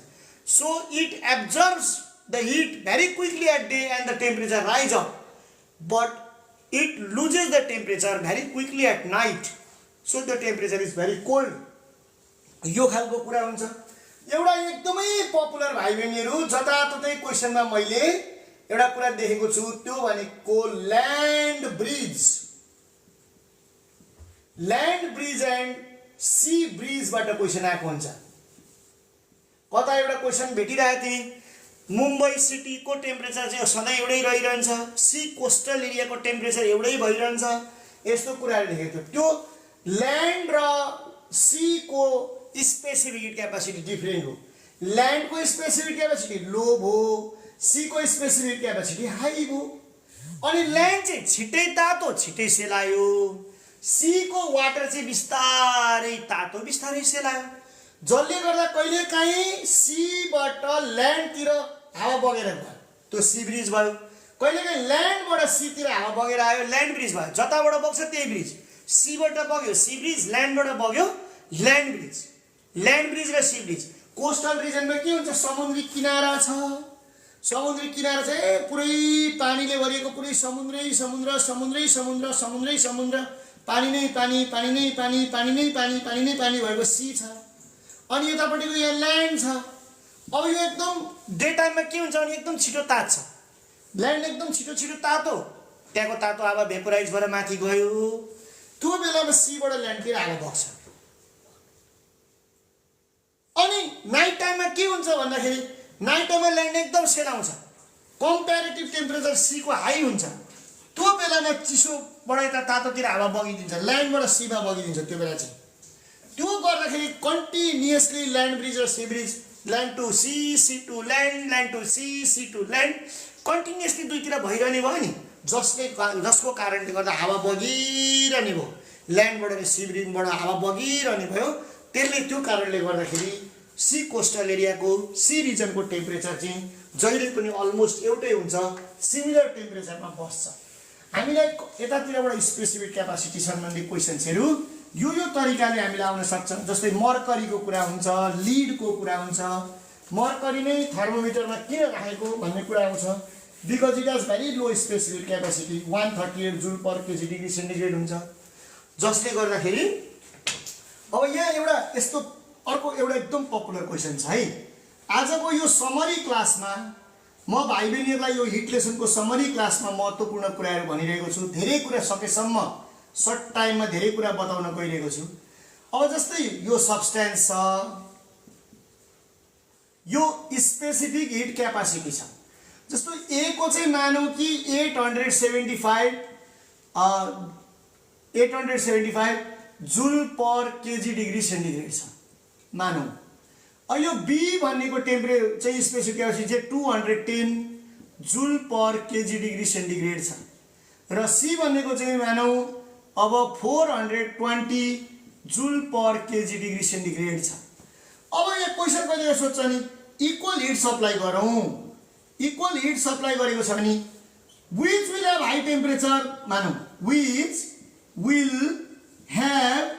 So it absorbs the heat very quickly at day and the temperature rise up, but it loses the temperature very quickly at night, so the temperature is very cold. यो खालको कुरा हुन्छ। एउटा एकदमै पपुलर भाइ बहिनीहरू जताततै क्वेसनमा मैले एउटा कुरा देखेको छु, त्यो भनेको ल्यान्ड ब्रिज एन्ड सी ब्रिजबाट क्वेसन आएको हुन्छ। कता एउटा क्वेसन भेटिरहेको थिएँ, मुम्बई सिटीको टेम्परेचर चाहिँ सधैँ एउटै रहिरहन्छ, सी कोस्टल एरियाको टेम्परेचर एउटै भइरहन्छ, यस्तो कुराहरू देखेको थियो। त्यो ल्यान्ड र सीको स्पेसिफिक क्यापेसिटी डिफ्रेन्ट हो। ल्यान्डको स्पेसिफिक क्यापेसिटी लो भयो, सीको स्पेसिफिक क्यापेसिटी हाई भयो। अनि ल्यान्ड चाहिँ छिट्टै तातो छिट्टै सेलायो, सीको वाटर चाहिँ बिस्तारै तातो बिस्तारै सेलायो, जसले गर्दा कहिलेकाहीँ सीबाट ल्यान्डतिर हावा बगेर गयो, त्यो सी ब्रिज भयो। कहिलेकाहीँ ल्यान्डबाट सीतिर हावा बगेर आयो, ल्यान्ड ब्रिज भयो। जताबाट बग्छ त्यही ब्रिज, सीबाट बग्यो सी ब्रिज, ल्यान्डबाट बग्यो ल्यान्ड ब्रिज। ल्यान्ड ब्रिज र सी ब्रिज। कोस्टल रिजनमा के हुन्छ, समुद्री किनारा छ, समुद्री किनारा चाहिँ पुरै पानीले भरिएको, पुरै समुद्रै समुद्र, समुद्रै समुद्र, समुद्रै समुद्र, पानी नै पानी, पानी नै पानी, पानी नै पानी, पानी नै पानी भएको सी छ। अनि यतापट्टिको यहाँ ल्यान्ड छ। अब यो एकदम डे टाइममा के हुन्छ भने एकदम छिटो तात्छ, ल्यान्ड एकदम छिटो छिटो तातो, त्यहाँको तातो हावा भेपोराइज भएर माथि गयो, त्यो बेलामा सीबाट ल्यान्डतिर हावा बग्छ। अनि नाइट टाइममा के हुन्छ भन्दाखेरि नाइट टाइममा ल्यान्ड एकदम सेलाउँछ, कम्पेरेटिभ टेम्परेचर सीको हाई हुन्छ, त्यो बेलामा चिसोबाट यता तातोतिर हावा बगिदिन्छ, ल्यान्डबाट सीमा बगिदिन्छ। त्यो बेला चाहिँ त्यो गर्दाखेरि कन्टिन्युअसली ल्यान्ड ब्रिज र sea breeze, land to sea, sea to land, land to sea, sea to land, continuously दुईतिर भइरहने भयो नि, जसको कारणले गर्दा हावा बगिरहने भयो, ल्यान्डबाट र सी ब्रिजबाट हावा बगिरहने भयो। त्यसले त्यो कारणले गर्दाखेरि सी कोस्टल एरियाको सी रिजनको टेम्परेचर चाहिँ जहिले पनि अलमोस्ट एउटै हुन्छ, सिमिलर टेम्परेचरमा बस्छ। हामीलाई यतातिरबाट स्पेसिफिक क्यापेसिटी सम्बन्धी क्वेसन्सहरू यो तरिकाले हामीले आउन सक्छ। जस्तै मर्करीको कुरा हुन्छ, लिडको कुरा हुन्छ। मर्करी नै थर्मोमिटरमा किन राखेको भन्ने कुरा आउँछ, because it has very low specific capacity, 138 joule per KG degree centigrade हुन्छ, जसले गर्दाखेरि अब यहाँ एउटा यस्तो अर्को एउटा एकदम पपुलर क्वेसन छ है। आजको यो समरी क्लासमा म भाइ बहिनीहरूलाई यो हिट लेसनको समरी क्लासमा महत्त्वपूर्ण कुराहरू भनिरहेको छु। धेरै कुरा सकेसम्म सर्ट टाइममा धेरै कुरा बताउन गइरहेको छु। अब जस्तै यो सब्स्टेन्स छ, यो स्पेसिफिक हिट क्यापासिटी छ। जस्तो ए को चाहिँ मानौँ कि 875 जुल पर केजी डिग्री सेन्टिग्रेड छ मानौँ। यो बी भनेको टेम्परेचर चाहिँ स्पेसिफिक क्यापासिटी चाहिँ 210 joule per KG degree centigrade छ र सी भनेको चाहिँ मानौँ अब 420 joule per KG degree centigrade छ। अब यहाँ क्वेसन कहिले सोध्छ नि इक्वल हिट सप्लाई गरौँ। इक्वल हिट सप्लाई गरेको छ भने which will have high temperature मानौँ, which will have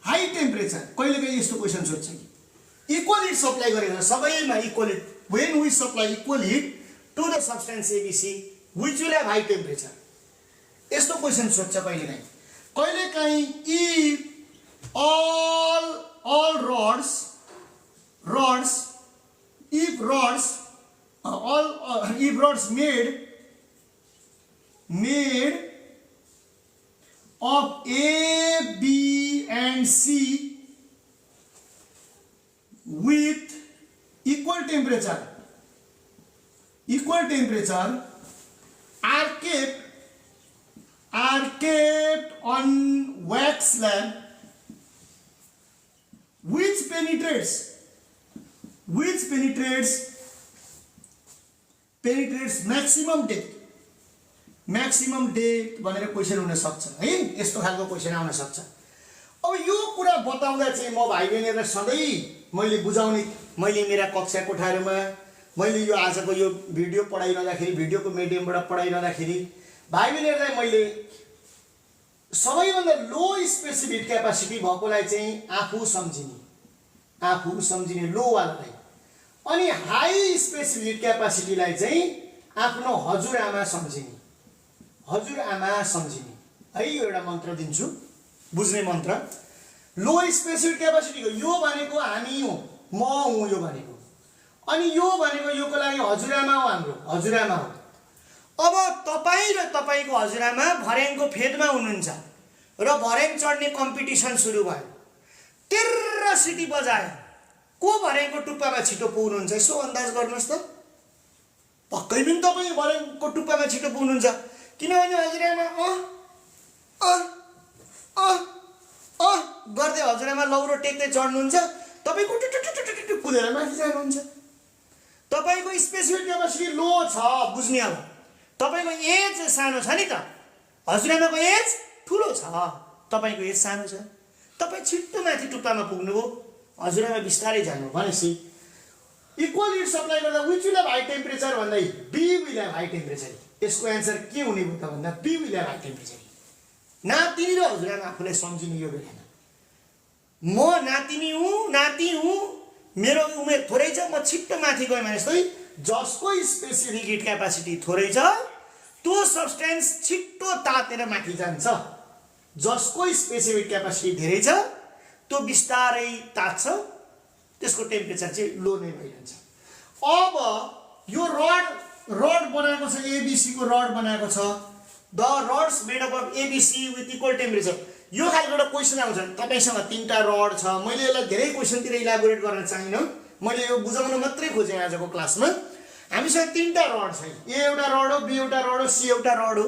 high temperature. कहिले कहिले यस्तो क्वेसन सोध्छ कि इक्वल हिट सप्लाई गरेको छ सबैमा equal heat, when we supply equal heat to the substance ABC which will have high temperature, यस्तो क्वेसन सोध्छ कहिले काहीँ। कहिले काहीँ if all rods made of A, B and C with equal temperature are kept on wax slab which penetrates maximum depth भनेर question हुन सक्छ है। यस्तो खालको क्वेसन आउन सक्छ। अब यो कुरा बताउँदा चाहिँ म भाइ बहिनीहरूलाई सधैँ मैले बुझाउने, मैले मेरा कक्षा कोठाहरूमा मैले यो आजको यो भिडियो पढाइरहँदाखेरि, भिडियोको मिडियमबाट पढाइरहँदाखेरि भाइ बहिनीहरूलाई मैले सबैभन्दा लो स्पेसिफिक क्यापासिटी भएकोलाई चाहिँ आफू सम्झिने लोवालाई, अनि हाई स्पेसिफिक क्यापासिटीलाई चाहिँ आफ्नो हजुरआमा सम्झिने है। यो एउटा मन्त्र दिन्छु, बुझ्ने मन्त्र। लो स्पेसिफिक क्यापासिटीको यो भनेको हामी हो, म हुँ यो भनेको, अनि यो भनेको योको लागि हजुरआमा हो, हाम्रो हजुरआमा हो। अब तपाईँ र तपाईँको हजुरआमा भर्याङको फेदमा हुनुहुन्छ र भर्याङ चढ्ने कम्पिटिसन सुरु भयो। तेर्र सिटी बजायो, को भर्याङको टुप्पामा छिटो पुग्नुहुन्छ यसो अन्दाज गर्नुहोस् त। पक्कै पनि तपाईँ भर्याङको टुप्पामा छिटो पुग्नुहुन्छ, किनभने हजुरआमा गर्दै हजुरआमा लौरो टेक्दै चढ्नुहुन्छ, तपाईँ टुटुटुटुटुटु कुदेर माथि जानुहुन्छ। तपाईँको स्पेसिफिक क्यापासिटी लो छ, बुझ्ने। अब तपाईँको एज सानो छ नि त, हजुरआमाको एज ठुलो छ, तपाईँको एज सानो छ। तपाईँ छिट्टो माथि टुप्पामा पुग्नुभयो, हजुरआमा बिस्तारै जानु भनेपछि इक्वल हिट सप्लाई गर्दा which will have high temperature भन्दा B will have high temperature. यसको एन्सर के हुने भयो त भन्दा B will have high temperature. नातिनी र हजुरआमा आफूलाई सम्झिने यो बेलामा म नातिनी हुँ, नाति हुँ, मेरो उमेर थोरै छ, म छिट्टो माथि गएँ भने जस्तै जसको स्पेसिफिक हिट क्यापासिटी थोरै छ त्यो सब्स्टेन्स छिट्टो तातेर माथि जान्छ, जसको स्पेसिफिक क्यापासिटी धेरै छ त्यो बिस्तारै तात्छ, त्यसको टेम्परेचर चाहिँ लो नै भइरहन्छ। अब यो रड बनाएको छ, एबीसी को रड बनाएको छ, the rods made up of ABC with equal temperature. यो खालको एउटा क्वेसन आउँछ, तपाईसँग 3टा रड छ। मैले यसलाई धेरै क्वेसनतिर इलाबोरेट गर्न चाहिनँ, मैले यो बुझाउन मात्रै खोजेँ आजको क्लासमा। हामीसँग 3टा रड छ, ए एउटा रड हो, बी एउटा रड हो, सी एउटा रड हो।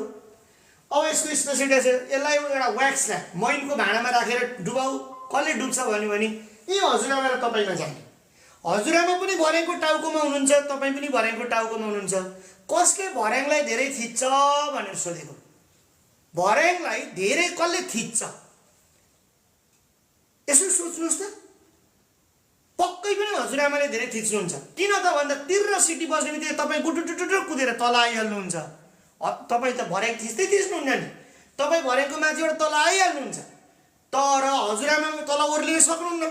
अब यसको स्पेसिफिक छ, यसलाई एउटा व्याक्स ल्याब मैनको भाँडामा राखेर डुबाउ, कसले डुब्छ भन्यो भने यी हजुरआमा र तपाईँमा जाने। हजुरआमा पनि भर्याङको टाउकोमा हुनुहुन्छ, तपाईँ पनि भर्याङको टाउकोमा हुनुहुन्छ। कसले भर्याङलाई धेरै थिच्छ भनेर सोधेको, भर्याङलाई धेरै कसले थिच्छ यसो सोच्नुहोस् त। पक्कै पनि हजुरआमाले धेरै थिच्नुहुन्छ। किन त भन्दा तिर्र सिटी बज्ने बित्तिकै तपाईँ गुटुटुटुटु कुदेर तल आइहाल्नुहुन्छ। तपाईँ त भर्याङ थिच्नुहुन्न नि, तपाईँ भर्याङको माथिबाट तल आइहाल्नुहुन्छ, तर हजुरआमा तल ओर्लिन सक्नुहुन्न।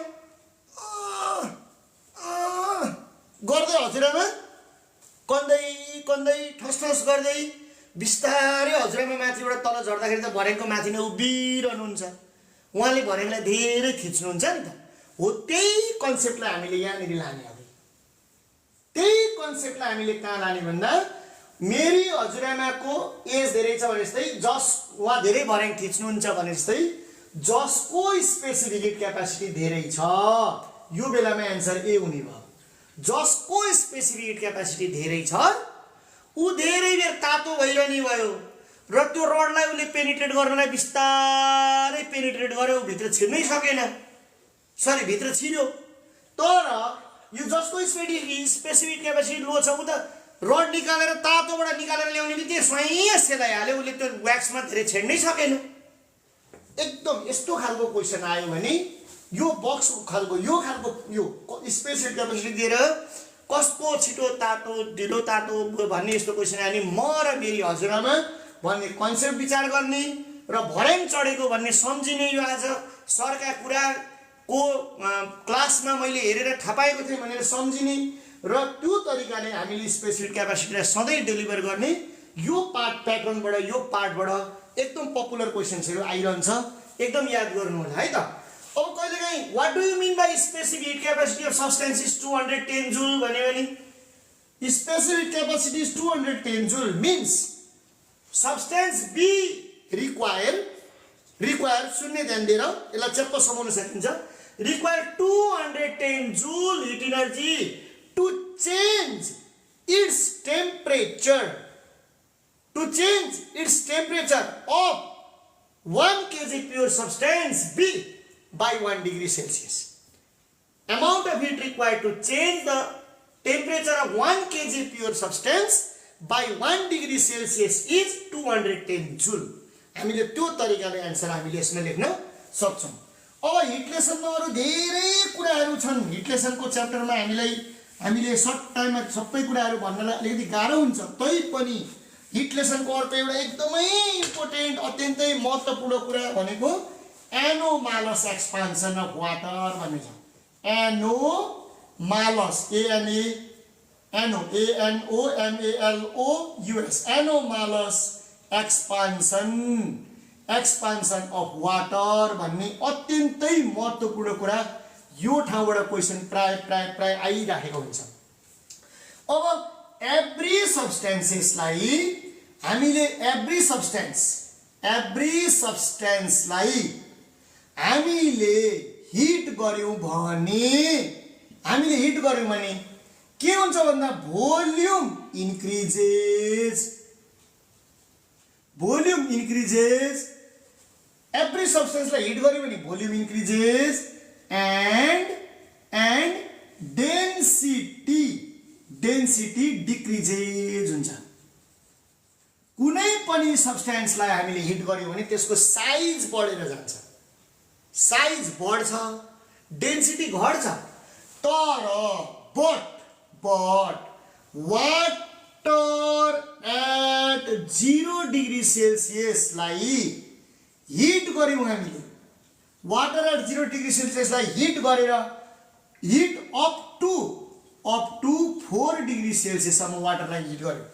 गर्दै हजुरआमा कन्दै ठस गर्दै बिस्तारै हजुरआमा माथिबाट तल झर्दाखेरि त भर्याङको माथि नै उभिरहनुहुन्छ, उहाँले भर्याङलाई धेरै थिच्नुहुन्छ नि त। हो त्यही कन्सेप्टलाई हामीले यहाँनिर लाने। अब त्यही कन्सेप्टलाई हामीले कहाँ लाने भन्दा मेरी हजुरआमाको एज धेरै छ भने जस्तै जस उहाँ धेरै भर्याङ थिच्नुहुन्छ भने जस्तै जसको स्पेसिफिक क्यापासिटी धेरै छ, यो बेलामा एन्सर ए हुने भयो। जसको स्पेसिफिक क्यापासिटी धेरै छ ऊ धेरै बेर तातो भइरहने भयो र त्यो रडलाई उसले पेनिट्रेट गर्नलाई बिस्तारै पेनिट्रेट गर्यो, भित्र छिर्नै सकेन, सरी भित्र छिर्यो। तर यो जसको स्पेसिफिक क्यापासिटी लो छ ऊ त रड निकालेर तातोबाट निकालेर ल्याउने बित्तिकै स्वयं सेलाइहाल्यो, उसले त्यो व्याक्समा धेरै छेड्नै सकेन। एकदम यस्तो खालको क्वेसन आयो भने यो बक्स खालको यो स्पेसिफिक क्यापासिटी दिएर कसको छिटो तातो ढिलो तातो भन्ने यस्तो क्वेसन आयो भने म र मेरी हजुरआमा भन्ने कन्सेप्ट विचार गर्ने र भर्याङ चढेको भन्ने सम्झिने, यो आज सरका कुराको क्लासमा मैले हेरेर थाहा पाएको थिएँ भनेर सम्झिने र त्यो तरिकाले हामीले स्पेसिफिक क्यापासिटीलाई सधैँ डेलिभर गर्ने, यो पार्ट प्याटर्नबाट यो पार्टबाट एकदम पपुलर क्वेसन्सहरू आइरहन्छ, एकदम याद गर्नु होला है त। अब कहिलेकाहीँ what do you mean by specific capacity of substance is 210 joule भन्यो भने specific capacity is 210 joule means substance be require शून्य ध्यान दिएर यसलाई चप्प समाउन सकिन्छ, require 210 joule heat energy to change its temperature of 1 kg pure substance B by 1 degree Celsius. Amount of heat required to change the temperature of 1 kg pure substance by 1 degree Celsius is 210 joule. हामीले त्यो तरिकाले answer हामीले यसमा लेख्न सक्छौं। अब hit लेसनमा अरु धेरै कुराहरू छन्। हिट लेसनको च्याप्टरमा हामीले सर्ट टाइममा सबै कुराहरू भन्नलाई अलिकति गाह्रो हुन्छ, तैपनि हिट लेसनको अर्को एउटा एकदमै इम्पोर्टेन्ट अत्यन्तै महत्त्वपूर्ण कुरा भनेको एनोमालस एक्सपान्सन अफ वाटर भन्ने छ। एनोमालस एनोमालस एनोमालस एक्सपान्सन अफ वाटर भन्ने अत्यन्तै महत्त्वपूर्ण कुरा यो ठाउँबाट क्वेसन प्राय आइराखेको हुन्छ। अब एभ्री सब्स्टेन्सेसलाई हामीले एभ्री सब्स्टेन्सलाई हामीले हिट गर्यौं भने के हुन्छ भन्दा भोल्युम इन्क्रिजेस एभ्री सब्स्टेन्सलाई हिट गर्यो भने volume increases and density decreases हुन्छ। कुनै पनि सब्स्टेन्सलाई हामीले हिट गर्यो भने त्यसको साइज बढेर जान्छ, साइज बढ्छ, डेन्सिटी घट्छ। तर बट वाटर एट 0 डिग्री सेल्सियसलाई हिट गर्यौं हामीले, वाटर एट 0 डिग्री सेल्सियसलाई हिट गरेर हिट अप टु 4 डिग्री सेल्सियससम्म वाटरलाई हिट गर्यो।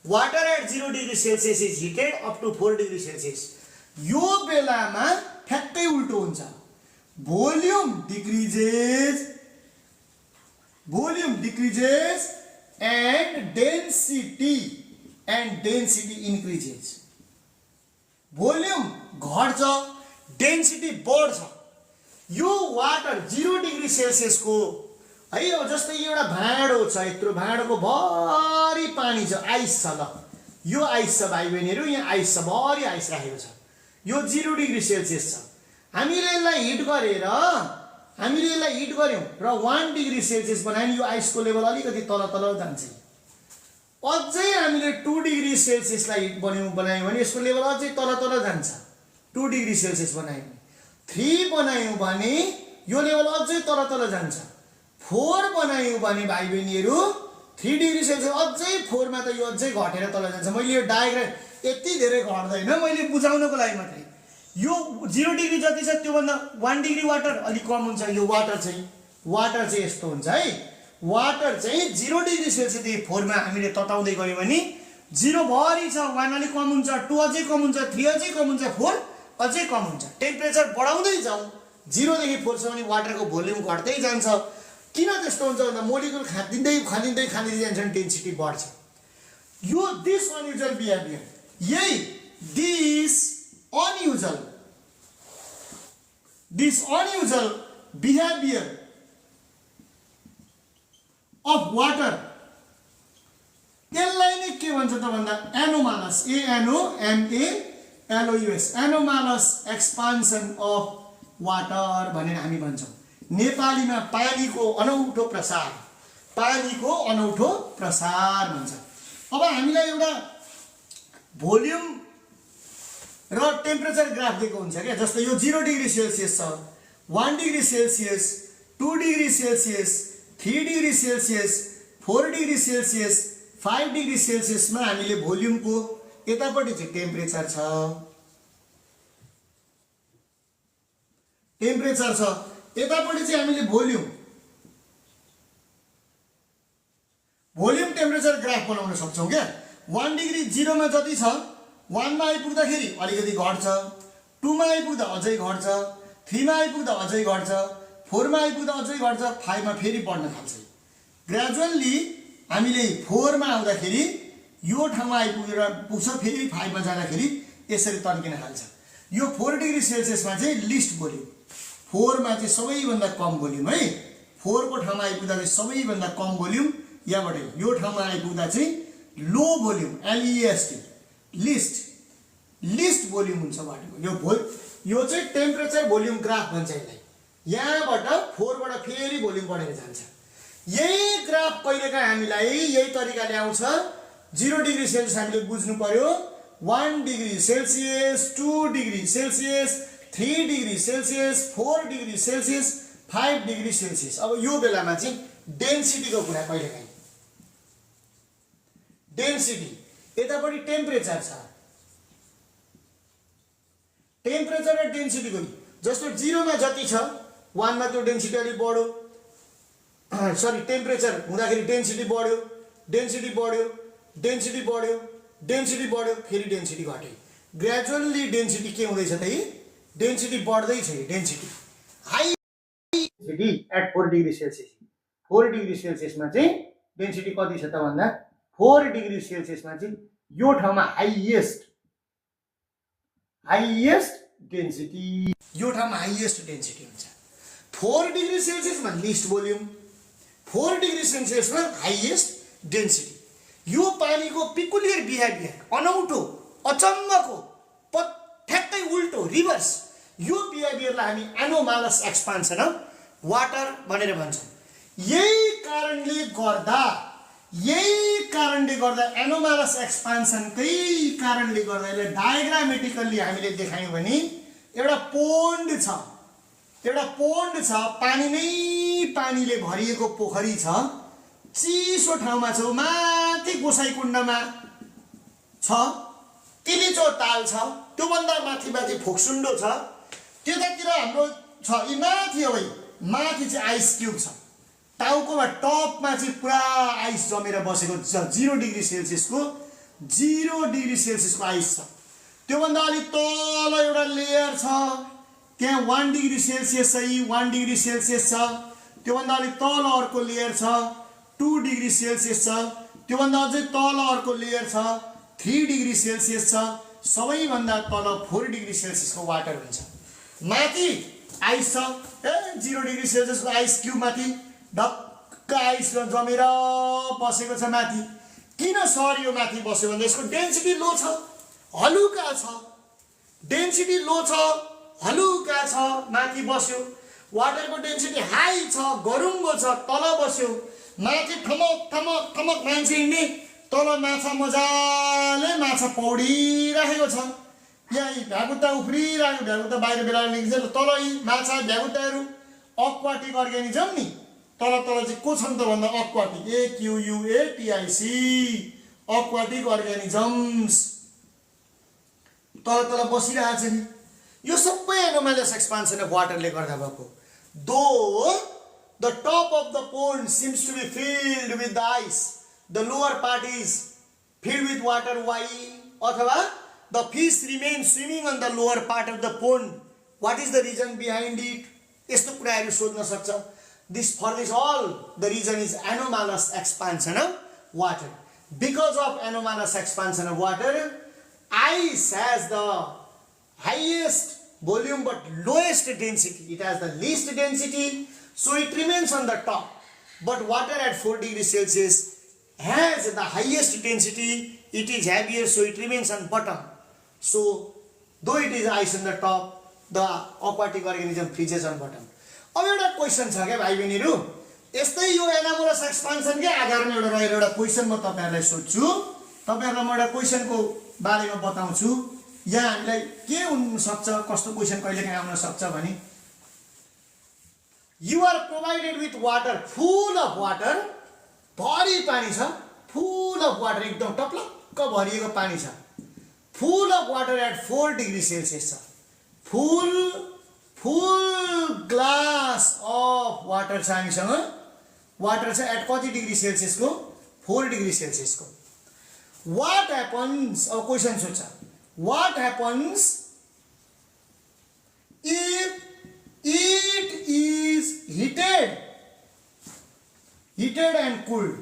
Water at 0 degree Celsius is heated up to 4 degree Celsius. यो बेलामा ठ्याक्कै उल्टो हुन्छ, volume decreases and density increases. Volume घट्छ, डेन्सिटी बढ्छ। यो वाटर 0 डिग्री सेल्सियसको है, अब जस्तै एउटा भाँडो छ, यत्रो भाँडोको भरि पानी छ, आइस छ। ल यो आइस छ भाइ बहिनीहरू, यहाँ आइस छ, भरि आइस राखेको छ, यो 0 डिग्री सेल्सियस छ। हामीले यसलाई हिट गर्यौं र 1 डिग्री सेल्सियस बनायौं, यो आइसको लेभल अलिकति तल जान्छ। अझै हामीले 2 डिग्री सेल्सियसलाई बनायौं भने यसको लेभल अझै तल जान्छ। 2 डिग्री सेल्सियस बनायौं, 3 बनायौं भने यो लेभल अझै तल जान्छ। 4 बनायौं भने भाइ बहिनीहरू 3 डिग्री सेल्सियस अझै 4 मा त यो अझै घटेर तल जान्छ। मैले यो डायग्राम यति धेरै घट्दैन, मैले बुझाउनको लागि मात्रै। यो 0 डिग्री जति छ त्यो भन्दा 1 डिग्री वाटर अलि कम हुन्छ। यो वाटर चाहिँ यस्तो हुन्छ है, वाटर चाहिँ 0 डिग्री सेल्सियसदेखि 4 मा हामीले तताउँदै गयौं भने 0 भरि छ, 1 अलि कम हुन्छ, 2 अझै कम हुन्छ, 3 अझै कम हुन्छ, 4 अझै कम हुन्छ। टेम्परेचर बढाउँदै जाउँ 0 देखि 4 सम्म वाटरको भोल्युम घट्दै जान्छ। किन त्यस्तो हुन्छ भन्दा मोलिकुल खानिँदै जान्छ भने डेन्सिटी बढ्छ। यो दिस अनयुजुअल बिहेभियर, यही this unusual behaviour of water, यसलाई नै के भन्छ त भन्दा एनोमालस, ANOMALOUS, एनोमालस एक्सपान्सन अफ वाटर भनेर हामी भन्छौँ। नेपालीमा पानीको अनौठो प्रसार भन्छ। अब हामीलाई एउटा भोल्युम र टेम्परेचर ग्राफ दिएको हुन्छ क्या, जस्तो यो 0 डिग्री सेल्सियस छ, 1 degree Celsius, 2 degree Celsius, 3 degree Celsius, 4 degree Celsius, 5 degree सेल्सियसमा हामीले भोल्युमको यतापट्टि चाहिँ टेम्परेचर छ, यतापट्टि चाहिँ हामीले भोल्युम टेम्परेचर ग्राफ बनाउन सक्छौँ क्या। 1 डिग्री 0 मा जति छ, 1 मा आइपुग्दाखेरि अलिकति घट्छ, 2 मा आइपुग्दा अझै घट्छ, 3 मा आइपुग्दा अझै घट्छ, 4 मा आइपुग्दा अझै घट्छ, 5 मा फेरि बढ्न थाल्छ। ग्रेजुअल्ली हामीले 4 मा आउँदाखेरि यो ठाउँमा आइपुगेर पुग्छ, फेरि 5 मा जाँदाखेरि यसरी तन्किन थाल्छ। यो 4 डिग्री सेल्सियसमा चाहिँ लिस्ट भोल्युम, 4 मा चाहिँ सबैभन्दा कम भोल्युम है, 4 को ठाउँमा आइपुग्दा चाहिँ सबैभन्दा कम भोल्युम, यहाँबाट यो ठाउँमा आइपुग्दा चाहिँ लो भोल्युम, LEST, लिस्ट भोल्युम हुन्छ वाटरको। यो चाहिँ टेम्परेचर भोल्युम ग्राफ भन्छ यसलाई। यहाँबाट 4 बाट फेरि भोल्युम बढेर जान्छ। यही ग्राफ कहिलेकाहीँ हामीलाई यही तरिकाले आउँछ। 0 डिग्री सेल्सियस हामीले बुझ्नु पर्यो, 1 degree Celsius, 2 degree Celsius, 3 degree Celsius, 4 degree Celsius, 5 degree Celsius. अब यो बेलामा चाहिँ डेन्सिटीको कुरा कहिलेकाहीँ, डेन्सिटी यतापट्टि टेम्परेचर छ, टेम्परेचर र डेन्सिटीको जस्तो 0 मा जति छ, 1 मा त्यो डेन्सिटी अलि बढ्यो, सरी टेम्परेचर हुँदाखेरि डेन्सिटी बढ्यो, फेरि डेन्सिटी घट्यो। ग्रेजुअल्ली डेन्सिटी के हुँदैछ त, डेन्सिटी बढ्दैछ। Density high density at 4 degree Celsius, 4 degree सेल्सियसमा चाहिँ डेन्सिटी कति छ त भन्दा 4 डिग्री सेल्सियसमा चाहिँ यो ठाउँमा हाइएस्ट डेन्सिटी, यो ठाउँमा हाइएस्ट डेन्सिटी हुन्छ। 4 डिग्री सेल्सियसमा लिस्ट भोल्युम, 4 डिग्री सेल्सियसमा हाइएस्ट डेन्सिटी। यो पानीको पिकुलियर बिहेभियर, अनौठो, अचम्मको, ठ्याक्कै उल्टो, रिभर्स, यो बिहेभियरलाई हामी एनोमालस एक्सपान्सन अफ वाटर भनेर भन्छौँ। यही कारणले गर्दा एनोमालस एक्सपान्सनकै कारणले गर्दा यसलाई डायग्रामेटिकल्ली हामीले देखायौँ भने एउटा पोन्ड छ, पानीले भरिएको पोखरी छ, चिसो ठाउँमा छ, माथि गोसाइकुण्डमा छ, तिलिचो ताल छ, त्योभन्दा माथि फोक्सुन्डो छ, त्यतातिर हाम्रो छ यी माथि। अब माथि चाहिँ आइस क्युब छ, टाउकोमा टपमा चाहिँ पुरा आइस जमेर बसेको छ, 0 डिग्री सेल्सियसको आइस छ। त्योभन्दा अलि तल एउटा लेयर छ, त्यहाँ 1 डिग्री सेल्सियस छ, 1 डिग्री सेल्सियस छ। त्योभन्दा अलि तल अर्को लेयर छ, 2 डिग्री सेल्सियस छ। त्योभन्दा अझै तल अर्को लेयर छ, 3 डिग्री सेल्सियस छ। सबैभन्दा तल 4 डिग्री सेल्सियसको वाटर हुन्छ। माथि आइस छ, 0 डिग्री सेल्सियसको आइस क्युब माथि ढक्क आइस जमेर बसेको छ माथि। किन सर यो माथि बस्यो भन्दा यसको डेन्सिटी लो छ, हलुका छ, माथि बस्यो। वाटरको डेन्सिटी हाई छ, गरुङ्गो छ, तल बस्यो। माथि ठमक मान्छे हिँड्ने, तल माछा मजाले पौडिरहेको छ। यहाँ भ्यागुता उफ्रिरहेको, भ्यागुता बाहिर बेला निस्किन्छ। तल यी माछा भ्यागुताहरू अक्वाटिक अर्ग्यानिजम नि, तल चाहिँ को छन् त भन्दा अक्वाटिक, AQUATIC, अक्वाटिक अर्ग्यानिजम्स तल बसिरहेको छ नि। यो सबै एनोमालस एक्सपान्सन अफ वाटरले गर्दा भएको। दो the top of the pond seems to be filled with the ice, the lower part is filled with water. Why? अथवा the fish remain swimming on the lower part of the pond. What is the reason behind it? यस्तो कुराहरू सोध्न सक्छ। For this all, the reason is anomalous expansion of water. Because of anomalous expansion of water, ice has the highest volume but lowest density. It has the least density, so it remains on the top. But water at 4 degrees Celsius has the highest density. It is heavier, so it remains on bottom. So though it is ice on the top, the aquatic organism freezes on bottom. अब एउटा question छ के भाइ बहिनीहरु, यस्तै यो anomalous expansion के आधारमा एउटा रहेर एउटा क्वेशन म तपाईहरुलाई सोध्छु। तपाईहरुलाई म एउटा क्वेशनको बारेमा बताउँछु। यहाँ हामीलाई के हुन सक्छ, कस्तो क्वेशन कहिलेकाहीँ आउन सक्छ भने, you are provided with water, full of water, भरि पानी छ, full of water, एकदम टप्लक्क भरिएको पानी छ, full of water at 4 degrees Celsius छ, full glass of water छ हामीसँग, water छ at कति डिग्री सेल्सियस को, 4 डिग्री सेल्सियस को। what happens, अब क्वेशन सोध्छ, what happens if it is heated and cooled?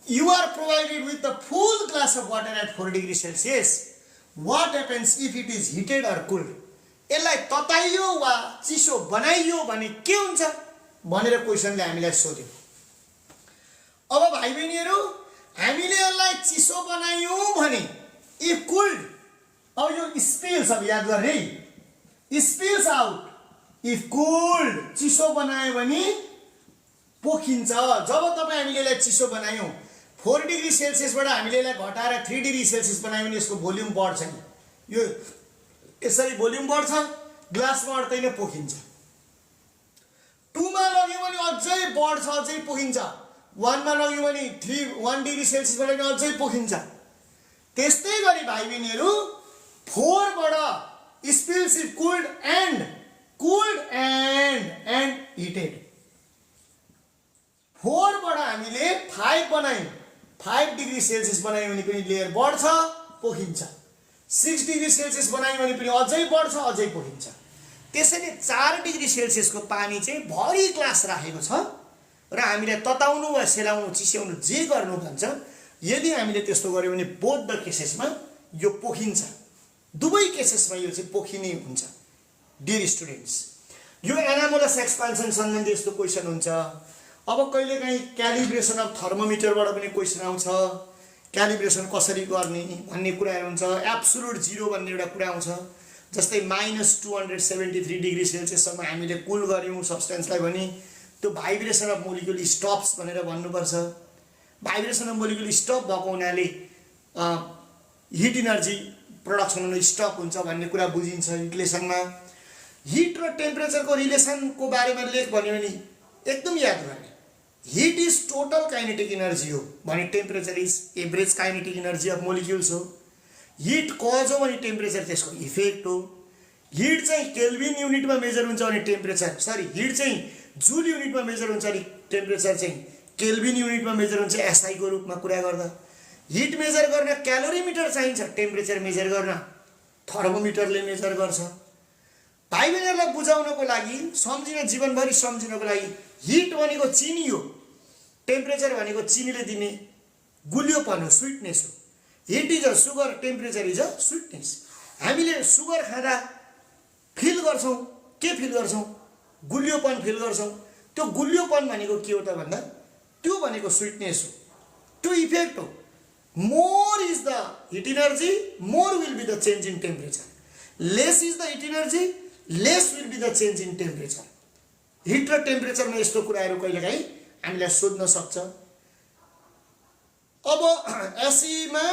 You are provided with the full glass of water at 4 degrees Celsius. What happens if it is heated or cooled? यसलाई तताइयो वा चिसो बनाइयो भने के हुन्छ भनेर क्वेशनले हामीलाई सोध्यो। अब भाइ बहिनीहरु, हामीले यसलाई चिसो बनाइयो भने if cooled, अब यो spills, अब याद गर्ने, spills out, if cooled, चिसो बनायो भने पोखिन्छ। जब तपाई हामीले यसलाई चिसो बनायौं 4 डिग्री सेल्सियस बाट हामीले यसलाई घटाएर 3 डिग्री सेल्सियस बनायौं भने यसको भोल्युम बढ्छ नि, यो यसरी भोल्युम बढ्छ, ग्लासमा अड्दैन, पोखिन्छ। 2 मा लग्यो भने अझै बढ्छ, अझै पोखिन्छ। 1 मा लग्यो भने 1 डिग्री सेल्सियस बाट अझै पोखिन्छ। त्यस्तै गरी भाइ बहिनीहरु 4 बाट spills if cooled and heated, 4 बाट हामीले 5 बनायौं, 5 डिग्री सेल्सियस बनायौं भने पनि लेयर बढ्छ, पोखिन्छ। 6 डिग्री सेल्सियस बनायौं भने पनि अझै बढ्छ, अझै पोखिन्छ। त्यसैले 4 डिग्री सेल्सियस को पानी चाहिँ भरि ग्लास राखेको छ र हामीले तताउनु वा सेलाउनु, चिस्याउनु जे गर्नु भन्छ, यदि हामीले त्यस्तो गर्यौं भने बोथ द केसेसमा यो पोखिन्छ। दुवै केसेसमा यो चाहिँ पोखिने हुन्छ। डियर स्टुडेन्ट्स, यो एनामोलस एक्सपान्सन सम्बन्धी यस्तो क्वेशन हुन्छ। अब कहिलेकाहीँ क्यालिब्रेसन अफ थर्मोमिटरबाट पनि क्वेशन आउँछ, क्यालिब्रेसन कसरी गर्ने भन्ने कुराहरु हुन्छ। एब्सोल्युट जीरो भन्ने एउटा कुरा आउँछ, जस्तै -273 डिग्री सेल्सियस सम्म हामीले कुल गर्यौं सब्स्टेन्सलाई भने त्यो भाइब्रेसन अफ मोलिक्युल स्टप्स भनेर भन्नुपर्छ। भाइब्रेसन अफ मोलिक्युल स्टप भएको हुनाले हिट एनर्जी प्रोडक्सन हुन स्टप हुन्छ भन्ने कुरा बुझिन्छ इक्वेसनमा। हिट र टेम्परेचरको रिलेसनको बारेमा लेख भन्यो भने एकदम याद गर्ने, hit is total kinetic energy हो भने temperature is average kinetic energy of molecules हो। हिट कज हो भने टेम्परेचर त्यसको इफेक्ट हो। हिट चाहिँ केल्भिन युनिटमा मेजर हुन्छ भने टेम्परेचर, सरी, हिट चाहिँ जुल युनिटमा मेजर हुन्छ भने टेम्परेचर चाहिँ केल्भिन युनिटमा मेजर हुन्छ एसआई को रूपमा कुरा गर्दा। हिट मेजर गर्न क्यालोरीमिटर चाहिन्छ, टेम्परेचर मेजर गर्न थर्मोमिटरले मेजर गर्छ। भाइ बहिनीहरुलाई बुझाउनको लागि, सम्झिन, जीवनभरि सम्झिनको लागि, हिट भनेको चिनी हो, टेम्परेचर भनेको चिनीले दिने गुलियोपन हो, स्वीटनेस हो। Hit is a sugar, temperature is a sweetness. हामीले सुगर खाँदा फिल गर्छौं, के फिल गर्छौं? गुलियोपन फिल गर्छौं। त्यो गुलियोपन भनेको के हो त भन्दा त्यो भनेको स्वीटनेस हो, त्यो इफेक्ट हो। More is the heat energy, more will be the change in temperature. Less is the heat energy, less will be the change in temperature. Heat र टेम्परेचरमा यस्तो कुराहरु कहिलेकाहीँ हामीलाई सोध्न सक्छ। अब एसईमा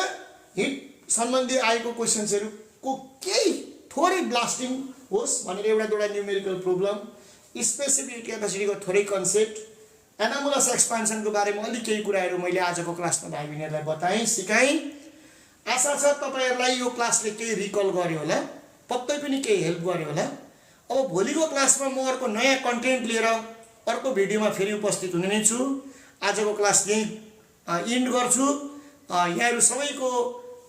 हिट सम्बन्धी आएको क्वेशन्सहरुको केही थोरै ब्लास्टिङ होस् भनेर एउटा दुईटा न्यूमेरिकल प्रब्लम, स्पेसिफिक क्यापेसिटीको थोरै कन्सेप्ट, एनामोलस एक्सपान्सनको बारेमा अलि केही कुराहरु मैले आजको क्लासमा भाइ बहिनीहरुलाई बताएँ, सिकाएँ। आशा छ तपाईहरुलाई यो क्लासले केही रिकल गर्यो होला, पक्कै पनि केही हेल्प गर्यो होला। अब भोलिको क्लासमा म अर्को नयाँ कन्टेन्ट लिएर अर्को भिडियोमा फेरि उपस्थित हुने नै छु। आजको क्लास यही इन्ड गर्छु। यहाँहरु सबैको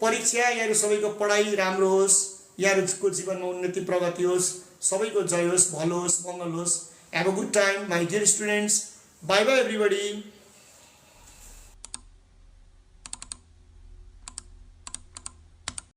परीक्षा, यहाँहरु सबैको पढाइ राम्रो होस्, यहाँहरुको जीवनमा उन्नति प्रगति होस्, सबैको जय होस्, भलो होस्, मङ्गल होस्, Have a good time, my dear students. Bye bye everybody.